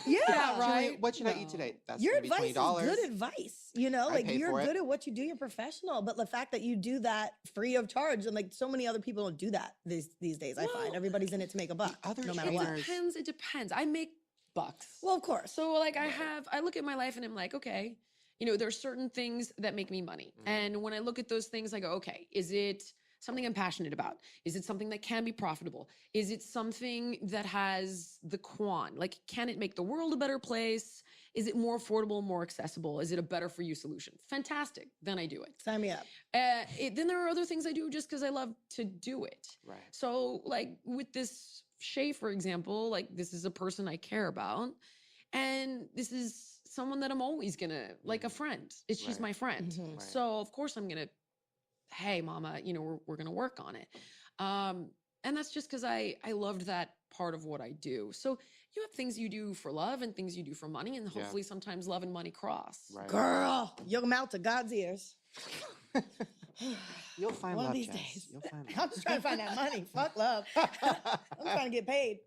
Yeah, right. What should I eat today? That's your gonna be advice $20. is good advice. You know, I like pay you're for it. good at what you do. You're professional. But the fact that you do that free of charge, and like so many other people don't do that these days. I find everybody's in it to make a buck, no matter what. It depends. I make bucks. Well, of course. So like I look at my life and I'm like, okay, there are certain things that make me money. And when I look at those things, I go, okay, is it something I'm passionate about? Is it something that can be profitable? Is it something that has the like, can it make the world a better place? Is it more affordable, more accessible? Is it a better for you solution? Fantastic. Then I do it. Sign me up. Then there are other things I do just because I love to do it. Right. So like with this Shay, for example, like this is a person I care about. And this is someone that I'm always gonna, like a friend. She's my friend. Mhm. So of course I'm gonna, hey mama, we're gonna work on it. And that's just because I loved that part of what I do. So you have things you do for love and things you do for money, and hopefully sometimes love and money cross. Right. Girl, your mouth to God's ears. You'll find One love, of these Jess. days. You'll find I'm just trying to find that money. Fuck love. I'm trying to get paid.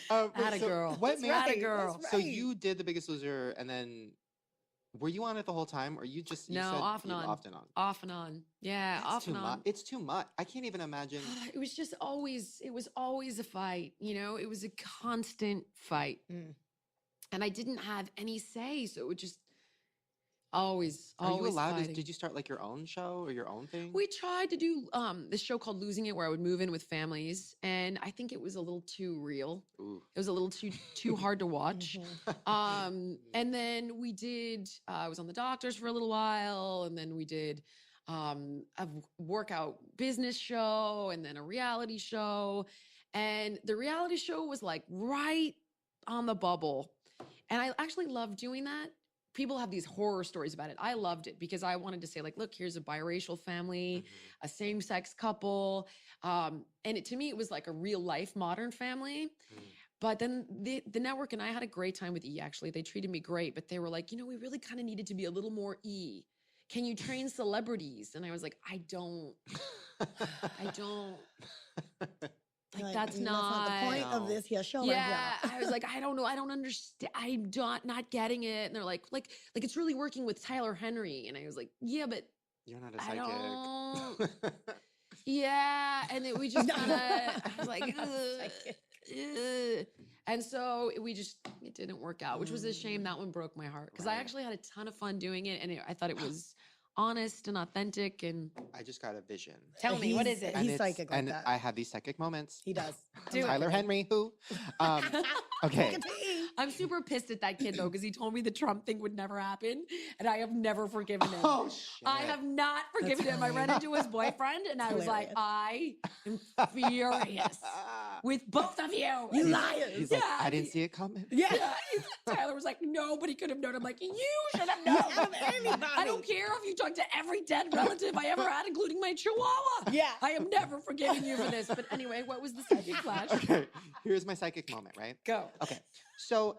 Atta girl. What That's made right. Atta girl. That's So right. you did The Biggest Loser, and then were you on it the whole time, or you just No, said off and you- on. Off and on. Off and on. Yeah, That's off too and on. much. It's too much. I can't even imagine. It was just always, it was always a fight, it was a constant fight. Mm. And I didn't have any say. So it would just always, Are you always allowed to? fighting. Did you start like your own show or your own thing? We tried to do this show called Losing It, where I would move in with families. And I think it was a little too real. Ooh. It was a little too hard to watch. And then we did, I was on The Doctors for a little while. And then we did a workout business show and then a reality show. And the reality show was like right on the bubble. And I actually loved doing that. People have these horror stories about it. I loved it because I wanted to say, like, look, here's a biracial family, a same-sex couple. And to me, it was like a real life modern family. But then the network and I had a great time with E, actually. They treated me great, but they were like, we really kind of needed to be a little more E. can you train celebrities? And I was like, I don't. Like, that's not the point of No. this here show yeah, right I was like, I don't know, I don't understand, I'm not getting it. And they're like it's really working with Tyler Henry, and I was like, yeah, but You're not a I psychic. don't. Yeah, and we just kind of, I was like, Psychic. ugh. And so it didn't work out, which was a shame. That one broke my heart because I Right. actually had a ton of fun doing it, and I thought it was honest and authentic. And I just got a vision. tell me, what He's- is it? And He's it's- psychic like and that. I have these psychic moments. He does. Do it. Tyler Henry, who? Okay. I'm super pissed at that kid though, because he told me the Trump thing would never happen, and I have never forgiven him. Oh shit. I have not forgiven him. I ran into his boyfriend, and I was like, I am furious with both of you. You liars. He's like, Yeah, I didn't see it coming. Yeah. Tyler was like, nobody could have known. I'm like, you should have You known. have anybody. I don't care if you talk to every dead relative I ever had, including my chihuahua. Yeah. I am never forgiving you for this. But anyway, what was the psychic flash? Okay. Here's my psychic moment, right? Go. Okay. So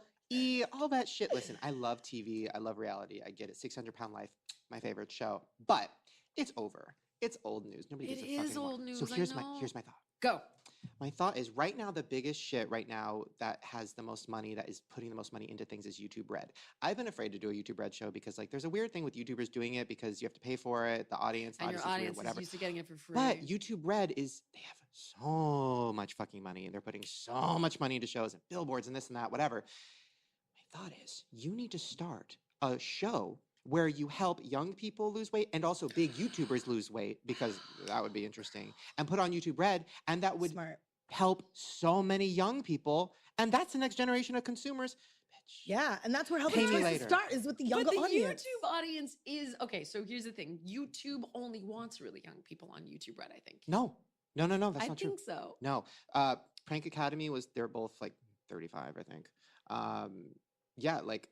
all that shit. Listen, I love TV. I love reality. I get it. 600-Pound Life, my favorite show. But it's over. It's old news. Nobody gives It a fuck is anymore. old news, So I here's my know. thought. Go. My thought is right now the biggest shit right now that has the most money, that is putting the most money into things, is YouTube Red. I've been afraid to do a YouTube Red show because like there's a weird thing with YouTubers doing it because you have to pay for it. The audience, And your is weird, audience is whatever. used to getting it for free. But YouTube Red they have so much fucking money, and they're putting so much money into shows and billboards and this and that, whatever. My thought is you need to start a show where you help young people lose weight and also big YouTubers lose weight, because that would be interesting, and put on YouTube Red, and that would Smart. help so many young people, and that's the next generation of consumers. Bitch. Yeah, and that's where Pay Healthy me Choices later. start is with the younger But the audience. YouTube audience is okay. So here's the thing: YouTube only wants really young people on YouTube Red. I think. No, that's I not think true. so. No, Prank Academy they're both like 35, I think. Yeah, like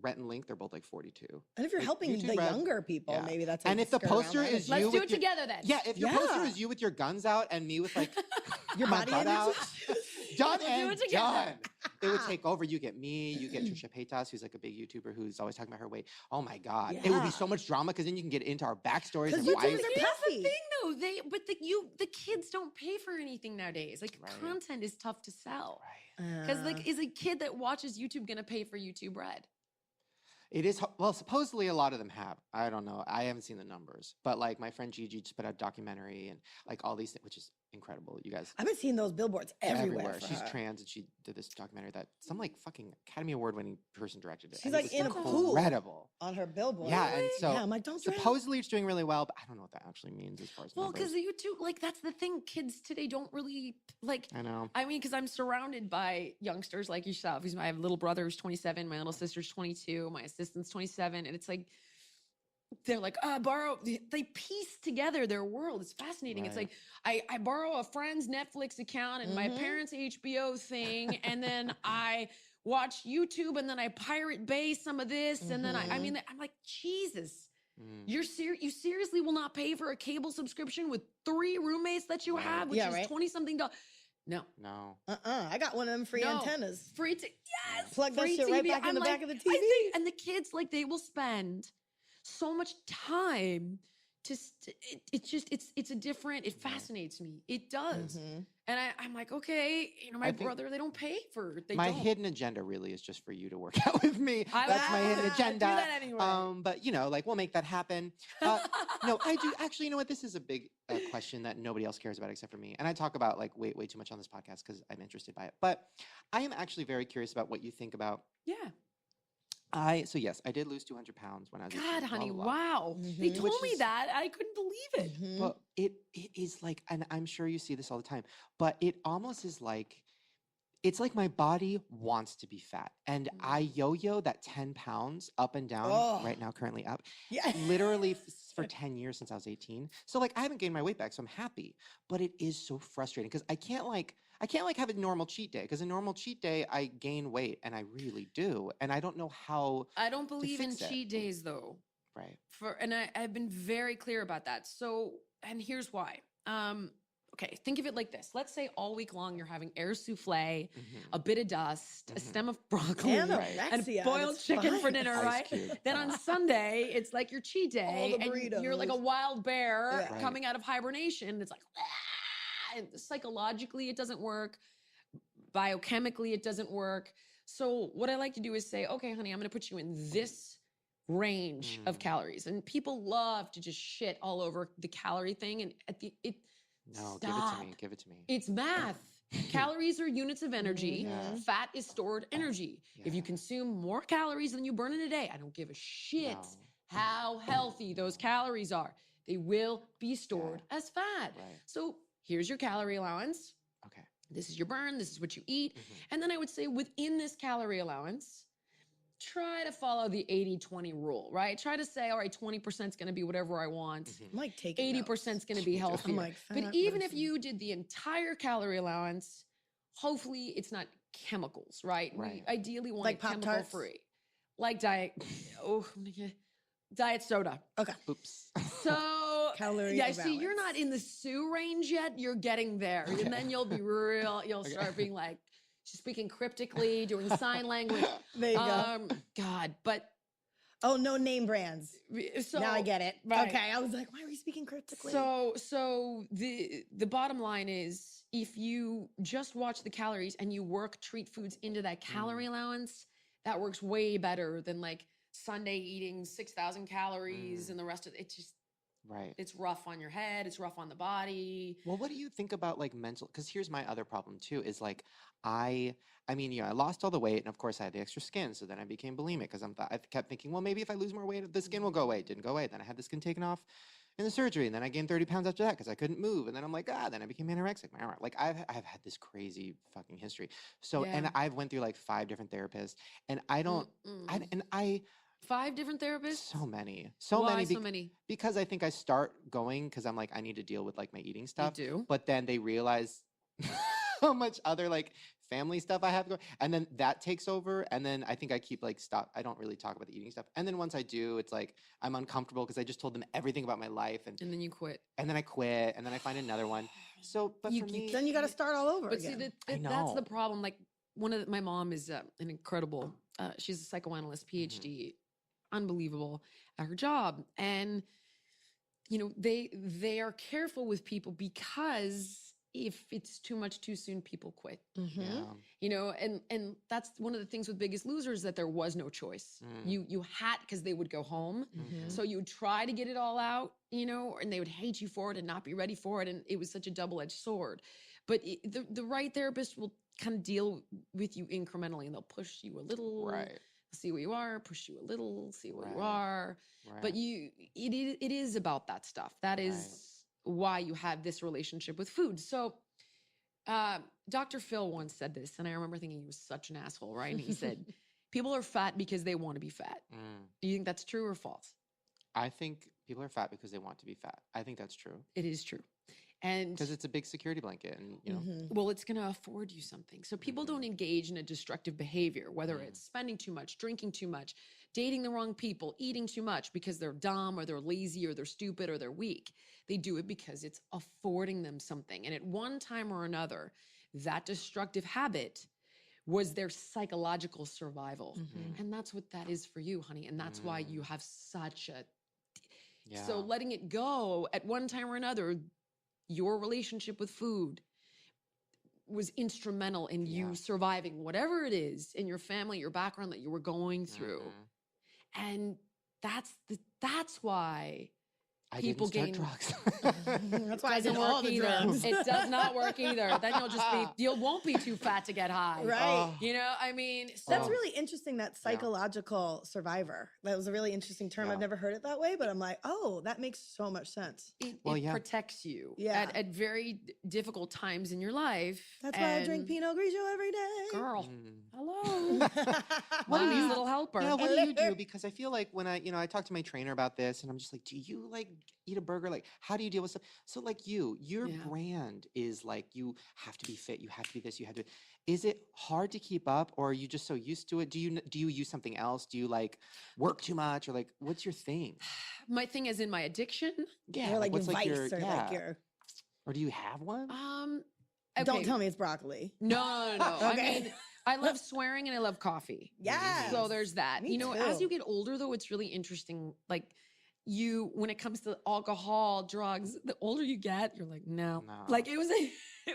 Rhett and Link, they're both like 42. And if you're Like, helping YouTube the Red, younger people, yeah. maybe that's And if the skirt around poster that. is Let's you do with it your- together then. Yeah, if your poster Yeah. is you with your guns out and me with like Your my body butt image? out, done We'll do and it together. done. It would take over. You get me, you get Trisha Paytas, who's like a big YouTuber who's always talking about her weight. Oh my God. It would be Yeah. so much drama because then you can get into our backstories 'Cause and YouTubers why. are Here's the puffy. thing, though. The kids don't pay for anything nowadays. Like Right. content is tough to sell. Right. Because like, is a kid that watches YouTube gonna pay for YouTube Red? It is, well, supposedly a lot of them have. I don't know. I haven't seen the numbers. But like my friend Gigi just put out a documentary and like all these things, which is incredible. You guys, I've been seeing those billboards everywhere. for She's her. trans and she did this documentary that some like fucking Academy Award winning person directed it. She's, and it like, was in a pool. incredible. on her billboard. Yeah, and so yeah, I'm like, don't drown. supposedly it's doing really well, but I don't know what that actually means as far as Well, numbers. because YouTube, like that's the thing. Kids today don't really like. I know. I mean, because I'm surrounded by youngsters like yourself. I have a little brother who's 27, my little sister's 22, my assistant's 27, and it's like they're like, borrow. They piece together their world. It's fascinating. It's Right. like I borrow a friend's Netflix account and my Mhm. parents' HBO thing, and then I watch YouTube, and then I Pirate Bay some of this, and then I mean, I'm like, Jesus. Mm. You seriously will not pay for a cable subscription with 3 roommates that you Right. have, which Yeah, is right. 20 something dollars. No, No. I got one of them free No. antennas. free to yes, Plug that free shit right TV. back in I'm the like, back of the I TV. think, and the kids like they will spend so much time to. It's a different. It fascinates me. It does, Mhm. and I'm like, okay, my I think brother, they don't pay for. They My don't. hidden agenda really is just for you to work out with me. I That's my hidden would agenda. Do that anyway. But like we'll make that happen. No, I do actually. You know what? This is a big question that nobody else cares about except for me. And I talk about like way too much on this podcast because I'm interested by it. But I am actually very curious about what you think about. Yeah. So yes, I did lose 200 pounds when I was 18, God, blah, honey, blah, blah. wow. They Mhm. told Which me is- that. I couldn't believe it. Mhm. Well, it is like, and I'm sure you see this all the time, but it almost is like, it's like my body wants to be fat. And I yo-yo that 10 pounds up and down Oh. right now, currently up, Yeah. literally for 10 years since I was 18. So like I haven't gained my weight back, so I'm happy. But it is so frustrating because I can't have a normal cheat day, because a normal cheat day I gain weight, and I really do. And I don't know how. I don't believe in fix it. cheat days though. Right. And I've been very clear about that. So, and here's why. okay, think of it like this. Let's say all week long you're having air souffle, Mhm. a bit of dust, a Mhm. stem of broccoli, Anorexia, and boiled that's chicken for fine. dinner, Ice right? cube. Then on Sunday, it's like your cheat day, the and you're like a burritos. wild bear Yeah. Right. coming out of hibernation. It's like, "Ah!" And psychologically, it doesn't work. Biochemically, it doesn't work. So what I like to do is say, okay, honey, I'm going to put you in this range of Mm. calories. And people love to just shit all over the calorie thing. And at the No, stop. give it to me. It's math. Calories are units of energy. Yeah. Fat is stored energy. If you Yeah. consume more calories than you burn in a day, I don't give a shit No. how healthy those calories are. They will be stored as fat. Right. So here's your calorie allowance. Okay. This is your burn. This is what you eat. Mhm. And then I would say within this calorie allowance, try to follow the 80-20 rule, right? Try to say, all right, 20% is going to be whatever I want. Mhm. I'm like taking 80% is going to be Me too. I'm healthier. like, But fat even if person. you did the entire calorie allowance, hopefully it's not chemicals, right? Right. We ideally want Like it chemical Pop-Tarts? free. Like diet soda. Okay. Oops. So Calorie yeah, see, you're not allowance. in the Sue range yet. You're getting there, Okay. and then you'll be real. You'll Okay. start being like, she's speaking cryptically, doing sign language. There you go. God, but Oh, no name brands. so now I get it. right. Okay. I was like, why are we speaking cryptically? So the bottom line is, if you just watch the calories and you work treat foods into that calorie allowance, that works way better than like Sunday eating 6,000 calories and the rest of it. Right. It's rough on your head. It's rough on the body. Well, what do you think about like mental? Because here's my other problem too, is like I mean, I lost all the weight, and of course I had the extra skin, so then I became bulimic because I kept thinking, well, maybe if I lose more weight, the skin will go away. It didn't go away. Then I had the skin taken off in the surgery, and then I gained 30 pounds after that because I couldn't move, and then I'm like, then I became anorexic. Like I've had this crazy fucking history. So and Yeah. I've went through like 5 different therapists, and I don't, I 5 different therapists. so many, Why many, so many? because I think I start going because I'm like I need to deal with like my eating stuff. You do. But then they realize how much other like family stuff I have going, and then that takes over, and then I think I keep like stop. I don't really talk about the eating stuff, and then once I do, it's like I'm uncomfortable because I just told them everything about my life, and And then you quit. then I quit, and then I find another one. So, but You- for you me, then you got to start all over But again. see, I that's the know. problem. Like my mom is an incredible. She's a psychoanalyst, PhD, unbelievable at her job, and you know they are careful with people because if it's too much too soon, people quit. Mhm. yeah, You know, and that's one of the things with Biggest Losers, that there was no choice. You had, because they would go home. Mhm. So you would try to get it all out, you know, and they would hate you for it and not be ready for it. And it was such a double-edged sword. But the right therapist will kind of deal with you incrementally, and they'll push you a little, right, see where you are, push you a little, see where you Right. are. right. But it is about that stuff. That is why you have this relationship with food. So Dr. Phil once said this, and I remember thinking he was such an asshole, right? And he said, people are fat because they want to be fat. Do you think that's true or false? I think people are fat because they want to be fat. I think that's true It is true. And because it's a big security blanket, and you know, Mhm. well, it's going to afford you something. So people don't engage in a destructive behavior, whether Mm. it's spending too much, drinking too much, dating the wrong people, eating too much because they're dumb or they're lazy or they're stupid or they're weak. They do it because it's affording them something. And at one time or another, that destructive habit was their psychological survival. Mhm. And that's what that is for you, honey. And that's why you have such a... yeah. So letting it go at one time or another, your relationship with food was instrumental in Yeah. you surviving whatever it is in your family, your background that you were going through. Mhm. And that's why I people didn't gain- start drugs. That's why I did doesn't all work the either. drugs. It does not work either. Then you won't be too fat to get high. Right. Oh. You know, I mean, That's Oh. really interesting, that psychological survivor. That was a really interesting term. Yeah. I've never heard it that way, but I'm like, oh, that makes so much sense. Well, it yeah. protects you Yeah. at very difficult times in your life. That's why I drink And Pinot Grigio every day. Girl, Mm. hello. What do Mommy's you- little helper. Yeah, what do you do? Because I feel like when I talk to my trainer about this, and I'm just like, do you like eat a burger? Like, how do you deal with stuff? So like your Yeah. brand is like, you have to be fit, you have to be this, you have to. Is it hard to keep up, or are you just so used to it? Do you use something else? Do you like work too much, or like what's your thing? My thing is in my addiction. Yeah, Or like your what's vice or like yeah. your Or do you have one? Okay. Don't tell me it's broccoli. No. Okay. I mean, I love swearing and I love coffee. Yeah. So there's that. Me As you too. get older, though, it's really interesting. Like when it comes to alcohol, drugs, the older you get, you're like, no. No. Like it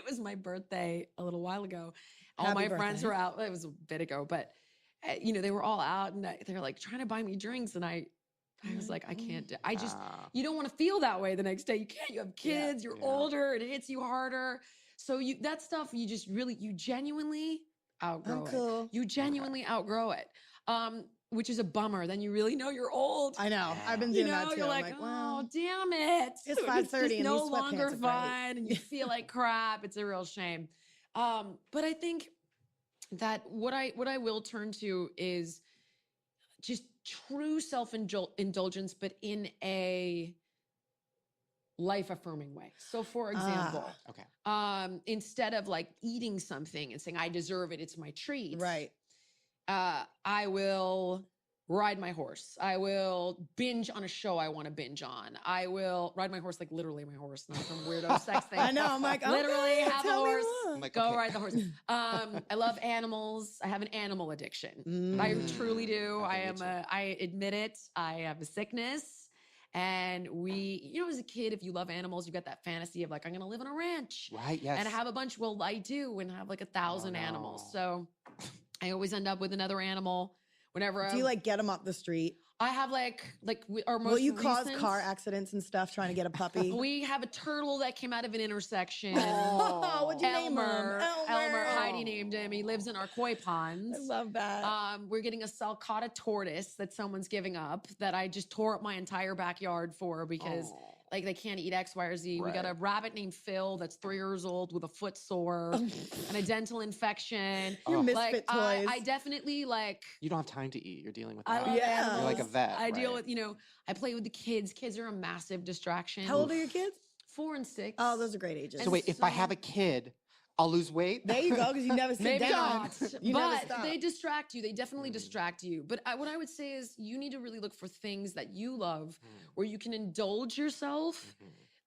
was my birthday a little while ago. All Happy my friends birthday. were out. It was a bit ago, but they were all out and they were like trying to buy me drinks, and I was like, I can't. I just you don't want to feel that way the next day. You can't. You have kids. You're Yeah. older. It hits you harder. So that stuff you just really you genuinely outgrow I'm it. cool. You genuinely outgrow it. Which is a bummer. Then you really know you're old. I know. Yeah. I've been You doing know, that too. you're I'm like, like, oh, well, damn it. it's 5:30 just and no these longer sweatpants are great. fun and you feel like crap. It's a real shame. But I think that what I will turn to is just true self-indulgence, but in a life-affirming way. So for example, Okay. instead of like eating something and saying, I deserve it, it's my treat. right. I will ride my horse. I will binge on a show I want to binge on. I will ride my horse, like literally my horse, not some weirdo sex thing. I know. I'm like, Literally okay, have a tell me horse. more. I'm like, Go okay. ride the horse. I love animals. I have an animal addiction. I truly do. Okay, me too. I admit it. I have a sickness. And as a kid, if you love animals, you got that fantasy of like, I'm going to live on a ranch. Right. Yes. And have a bunch. Well, I do, and have like 1,000 animals. no. So I always end up with another animal whenever Do you like get them up the street? I have our most Will you cause recent- car accidents and stuff trying to get a puppy? We have a turtle that came out of an intersection. Oh, what'd you name him? Elmer. Heidi named him. He lives in our koi ponds. I love that. We're getting a sulcata tortoise that someone's giving up that I just tore up my entire backyard for because Oh. like they can't eat X, Y, or Z. We got a Right. rabbit named Phil that's 3 years old with a foot sore and a dental infection. Your Oh. misfit toys. I definitely like. You don't have time to eat. You're dealing with I that. love Yeah. animals. You're like a vet. I deal right? with, I play with the kids. Kids are a massive distraction. How old are your kids? 4 and 6. Oh, those are great ages. So wait, if I so- have a kid, I'll lose weight. there you go, because you never sit Maybe down. not, You never but stop. they distract you. They definitely Mm. distract you. But what I would say is you need to really look for things that you love Mm. where you can indulge yourself,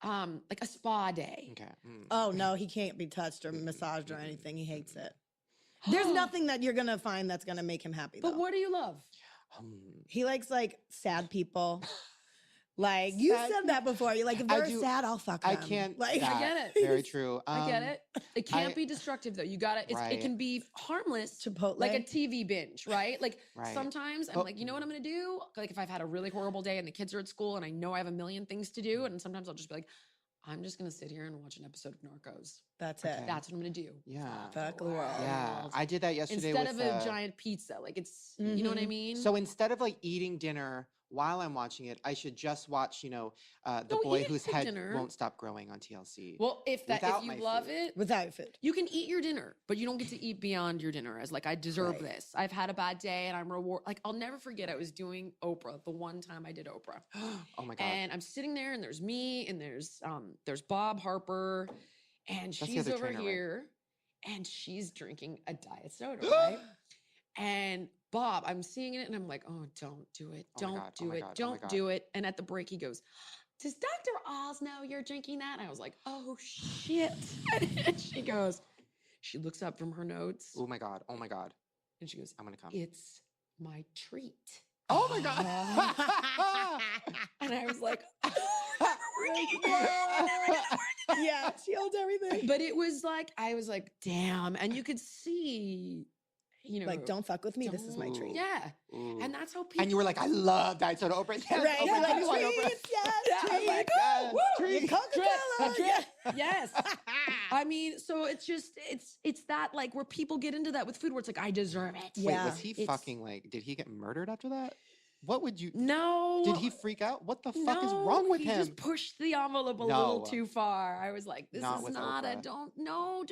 Mhm. like a spa day. Okay. Mm. Oh no, he can't be touched or massaged or anything. He hates it. There's nothing that you're gonna find that's gonna make him happy. But though. what do you love? He likes like sad people. Like you Sad said that before. You're like, if I they're do- sad, I'll fuck I them. can't. Like that. get it. Very true. I get it. It can't I- be destructive though. You gotta. It Right. can be harmless. Chipotle. Like a TV binge, right? Like Right. sometimes I'm Oh. like, you know what I'm gonna do? Like if I've had a really horrible day and the kids are at school and I know I have a million things to do, and sometimes I'll just be like, I'm just gonna sit here and watch an episode of Narcos. That's it. Okay. That's what I'm gonna do. Yeah. Fuck the world. Yeah. I did that yesterday Instead with of a giant pizza, like it's, you know what I Mhm. mean? So instead of like eating dinner while I'm watching it, I should just watch, the No, boy eat whose your head dinner. won't stop growing on TLC. well, if without you my love food. it, Without food. you can eat your dinner, but you don't get to eat beyond your dinner as like I deserve Right. this. I've had a bad day and I'm like I'll never forget I was doing Oprah the one time I did Oprah. Oh my god. And I'm sitting there, and there's me, and there's Bob Harper, and the she's other over trainer, right? here, and she's drinking a diet soda, right? And Bob, I'm seeing it, and I'm like, oh, don't do it, Oh my don't God, oh do my it, God, oh my don't God. do it. And at the break, he goes, does Dr. Oz know you're drinking that? And I was like, oh shit. And she looks up from her notes, Oh my god. Oh my god. and she goes, I'm gonna come. it's my treat. Oh my god. And I was like, Yeah, she owns everything. but it was like, I was like, damn. And you could see, Like, don't fuck with me. This is my Don't. treat. Yeah. Ooh. And that's how people. And you were like, I love diet soda Oprah. Yes, Right? Oprah, You're give like, me one, Oprah. treats, yes, Yeah, I'm treats. like, Yes, woo, treats. Coca-Cola. Drip. Yes. I mean, so it's just, it's that like where people get into that with food where it's like, I deserve it. Wait, Yeah. was he It's- fucking like, did he get murdered after that? What would you, No. did he freak out? What the fuck is No, wrong with he him? just pushed the envelope a No. little too far. I was like, this Not is with not Oprah. don't, Not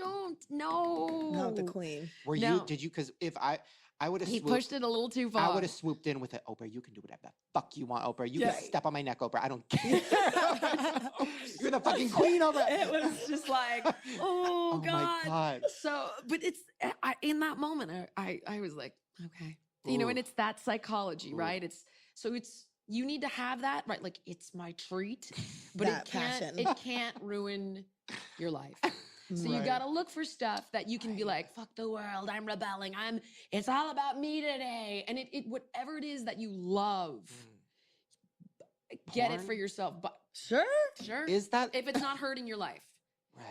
no. the queen. Were No. you, did you, because if I would have He swooped, pushed it a little too far. I would have swooped in with it. Oprah, you can do whatever the fuck you want, Oprah. You Yeah. can step on my neck, Oprah. I don't care. You're the fucking queen, Oprah. It was just like, oh, my God. God. So, but it's in that moment, I was like, okay, and Ooh. it's that psychology, Ooh. right? It's you need to have that, right? Like it's my treat, but That passion. it can't ruin your life. So you Right. got to look for stuff that you can be Right. like, fuck the world, I'm rebelling. It's all about me today. And it whatever it is that you love, get it Porn? for yourself. But Sure. sure. Is that if it's not hurting your life.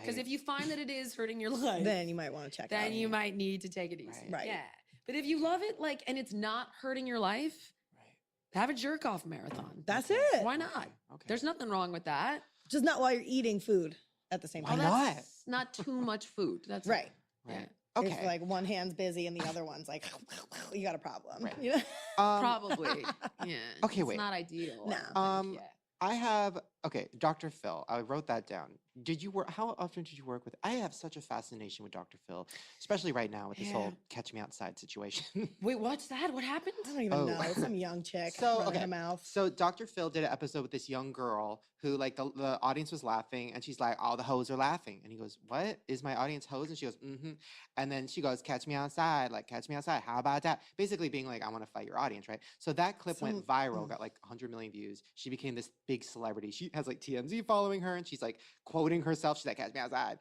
Because if you find that it is hurting your life, Then you might want to check it out. then you might need to take it easy. Right. Right. Yeah. But if you love it, like, and it's not hurting your life, right? have a jerk off marathon. That's Okay. it. Why not? Okay. There's nothing wrong with that. Just not while you're eating food at the same Why time. not? That's not too much food. That's Right. Yeah. Right. If Okay. like one hand's busy and the other one's like, you got a problem. Right. You know? Probably. Yeah. Okay, it's wait. not ideal. No. I don't think, yeah. I have Dr. Phil. I wrote that down. Did you work? How often did you work with? I have such a fascination with Dr. Phil, especially right now with this whole "Catch Me Outside" situation. Wait, what's that? What happened? I don't even Oh. know. Some young chick So, running okay. her mouth. So Dr. Phil did an episode with this young girl who, like, the audience was laughing, and she's like, "All the hoes are laughing," and he goes, "What is my audience hoes?" And she goes, "Mm-hmm," and then she goes, "Catch me outside, like, catch me outside. How about that?" Basically being like, "I want to fight your audience," right? So that clip went viral, got like 100 million views. She became this big celebrity. She has like TMZ following her, and she's like quoting herself. She's like, "Catch me outside."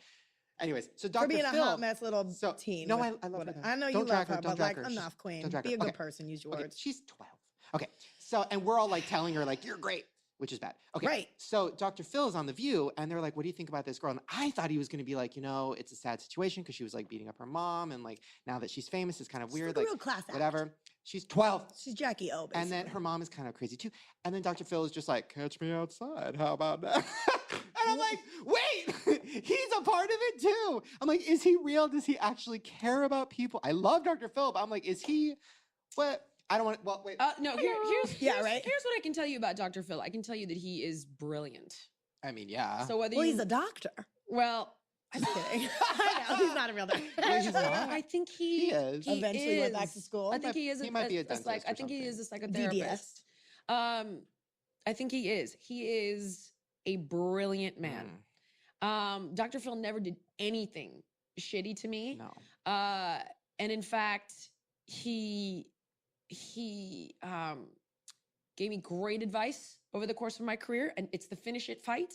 Anyways, so Dr. For being Phil, a hot mess little so- teen. no, with I love her, whatever. though. I know you Don't drag love her, her, don't but drag like her. Shh, enough, queen. don't drag Be her. a good Okay. person. Use your Okay, words. she's 12. Okay, so and we're all like telling her like, "You're great," which is bad. Okay, Right. So Dr. Phil's on The View, and they're like, "What do you think about this girl?" And I thought he was going to be like, it's a sad situation because she was like beating up her mom, and like now that she's famous, it's kind of She's weird. like a Like real class act. whatever. She's 12. She's Jackie O, basically. And then her mom is kind of crazy too. And then Dr. Phil is just like, "Catch me outside. How about that?" And I'm like, wait, he's a part of it too. I'm like, is he real? Does he actually care about people? I love Dr. Phil, but I'm like, is he what? I don't want to, well, wait. No, Yeah, right. Here's what I can tell you about Dr. Phil. I can tell you that he is brilliant. I mean, yeah. So whether Well, you, he's a doctor. well, I'm kidding. I know. He's not a real doctor. Wait, he's not? I think He is. Eventually went back to school. I think he is. He might be a dentist or I think he is a DDS. psychotherapist. I think he is. He is a brilliant man. Dr. Phil never did anything shitty to me. No. And in fact, he gave me great advice over the course of my career, and it's the finish it fight.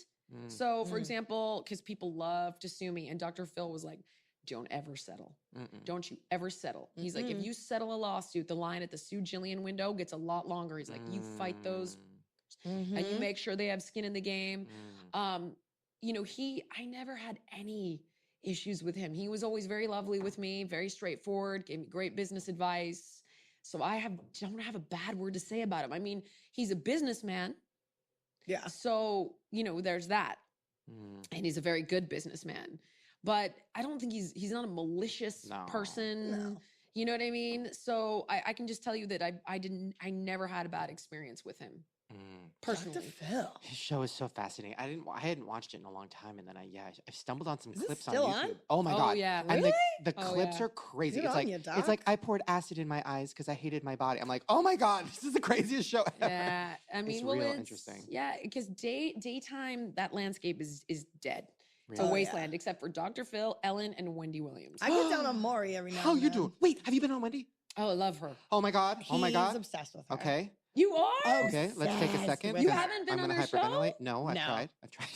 So, for example, because people love to sue me, and Dr. Phil was like, "Don't ever settle. Don't you ever settle." He's like, "If you settle a lawsuit, the line at the sue Jillian window gets a lot longer." He's like, "You fight those, and you make sure they have skin in the game." I never had any issues with him. He was always very lovely with me, very straightforward, gave me great business advice. So don't have a bad word to say about him. I mean, he's a businessman. Yeah. So, there's that. And he's a very good businessman. But I don't think he's not a malicious No. person. No. You know what I mean? So I can just tell you that I never had a bad experience with him personally. Dr. Phil. His show is so fascinating. I hadn't watched it in a long time, and then I stumbled on some Is it clips on still YouTube. on? Oh my Oh, god! yeah. And Really? the Oh, clips yeah. are crazy. Good It's on like you, it's like doc. I poured acid in my eyes because I hated my body. I'm like, oh my god, this is the craziest show ever. Yeah, I mean, It's well, real it's interesting. Yeah, because daytime that landscape is dead. It's a Really? wasteland, except for Dr. Phil, Ellen, and Wendy Williams. I get down on Maury every now How and you then. doing? Wait, have you been on Wendy? Oh, I love her. Oh my god! Oh my He's god! obsessed with her. Okay, You are? Oh, okay. Let's take a Obsessed second. with You her. haven't been I'm on gonna her show? hyperventilate. No, I've No. tried. I've tried.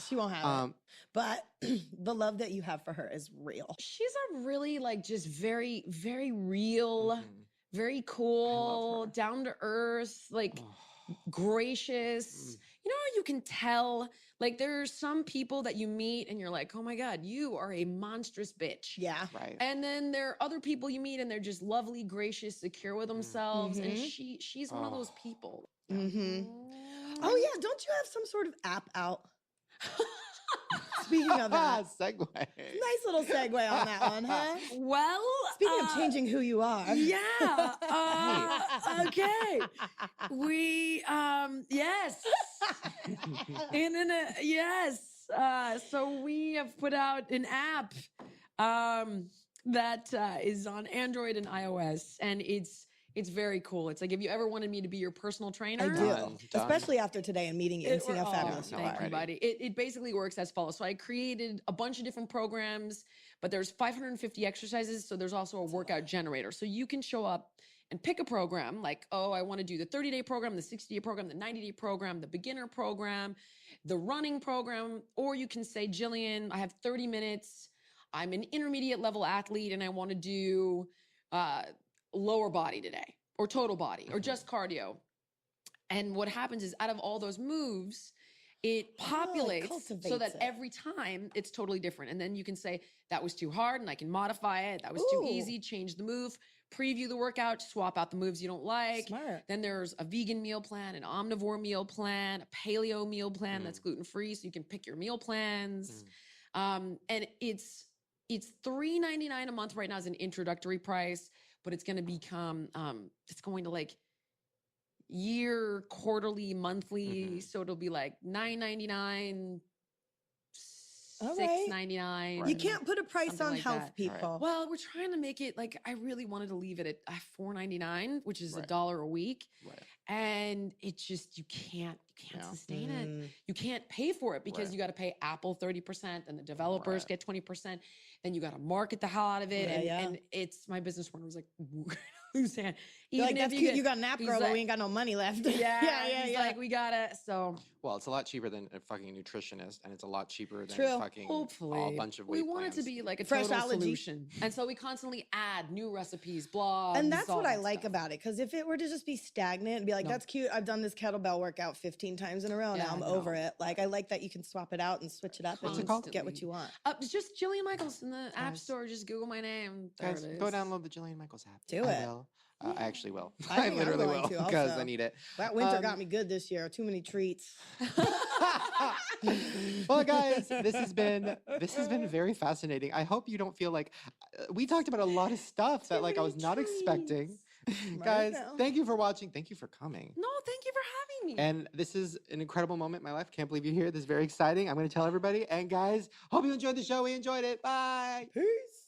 She won't have Um, it. But the love that you have for her is real. She's a really just very, very real, mhm. very her. cool, down to earth, like Oh, gracious. You know, you can tell, like, there's some people that you meet and you're like, oh my God, you are a monstrous bitch. Yeah. right. And then there are other people you meet and they're just lovely, gracious, secure with themselves. And Mhm. she's one of those Oh. people. Mm-hmm. Oh, yeah. Don't you have some sort of app out? Speaking of that, Segue. nice little segue on that one, huh? Well, Speaking of changing who you are. Yeah. Okay. We yes. Yes. So we have put out an app that is on Android and iOS, and it's very cool. It's like if you ever wanted me to be your personal trainer. I do. Done. Especially after today and meeting you and seeing how fabulous you no, are. Thank you, already. buddy. It basically works as follows. So I created a bunch of different programs, but there's 550 exercises. So there's also a workout generator. So you can show up and pick a program like, oh, I want to do the 30-day program, the 60-day program, the 90-day program, the beginner program, the running program. Or you can say, Jillian, I have 30 minutes. I'm an intermediate level athlete and I want to do lower body today or total body or just cardio. And what happens is out of all those moves, it populates so cultivates that it. every time it's totally different. And then you can say, that was too hard and I can modify it. That was too Ooh. easy, change the move, preview the workout, swap out the moves you don't like. Smart. Then there's a vegan meal plan, an omnivore meal plan, a paleo meal plan that's gluten-free. So you can pick your meal plans. And it's $3.99 a month right now as an introductory price, but it's going to become, it's going to like year, quarterly, monthly. So it'll be like $9.99, $6.99. You can't put a price something on like health, that. people. Well, we're trying to make it like, I really wanted to leave it at $4.99, which is $1 a week. And it just, you can't sustain it. You can't pay for it because you got to pay Apple 30% and the developers get 20%. Then you got to market the hell out of it. And it's, my business partner was like, lose hand. Even like, that's cute. You got an app, girl, but we ain't got no money left. He's like, we gotta. So well, it's a lot cheaper than a fucking nutritionist, and it's a lot cheaper than fucking hopefully a bunch of weight we want it to be like a Fresh total allergy. solution, and so we constantly add new recipes, blogs, and that's all what I that like stuff. about it. Because if it were to just be stagnant and be like, that's cute, I've done this kettlebell workout 15 times in a row. Now I'm over it. Like, I like that you can swap it out and switch it up and get what you want. It's just Jillian Michaels in the App Store. Just Google my name. There Guys, it is. go download the Jillian Michaels app. Do it. I will. I actually will. I I think I'm literally going will to because also. I need it. That winter got me good this year. Too many treats. Well, guys, this has been very fascinating. I hope you don't feel like we talked about a lot of stuff that like I was not expecting. Guys, thank you for watching. Thank you for coming. No, thank you for having me. And this is an incredible moment in my life. Can't believe you're here. This is very exciting. I'm going to tell everybody. And guys, hope you enjoyed the show. We enjoyed it. Bye. Peace.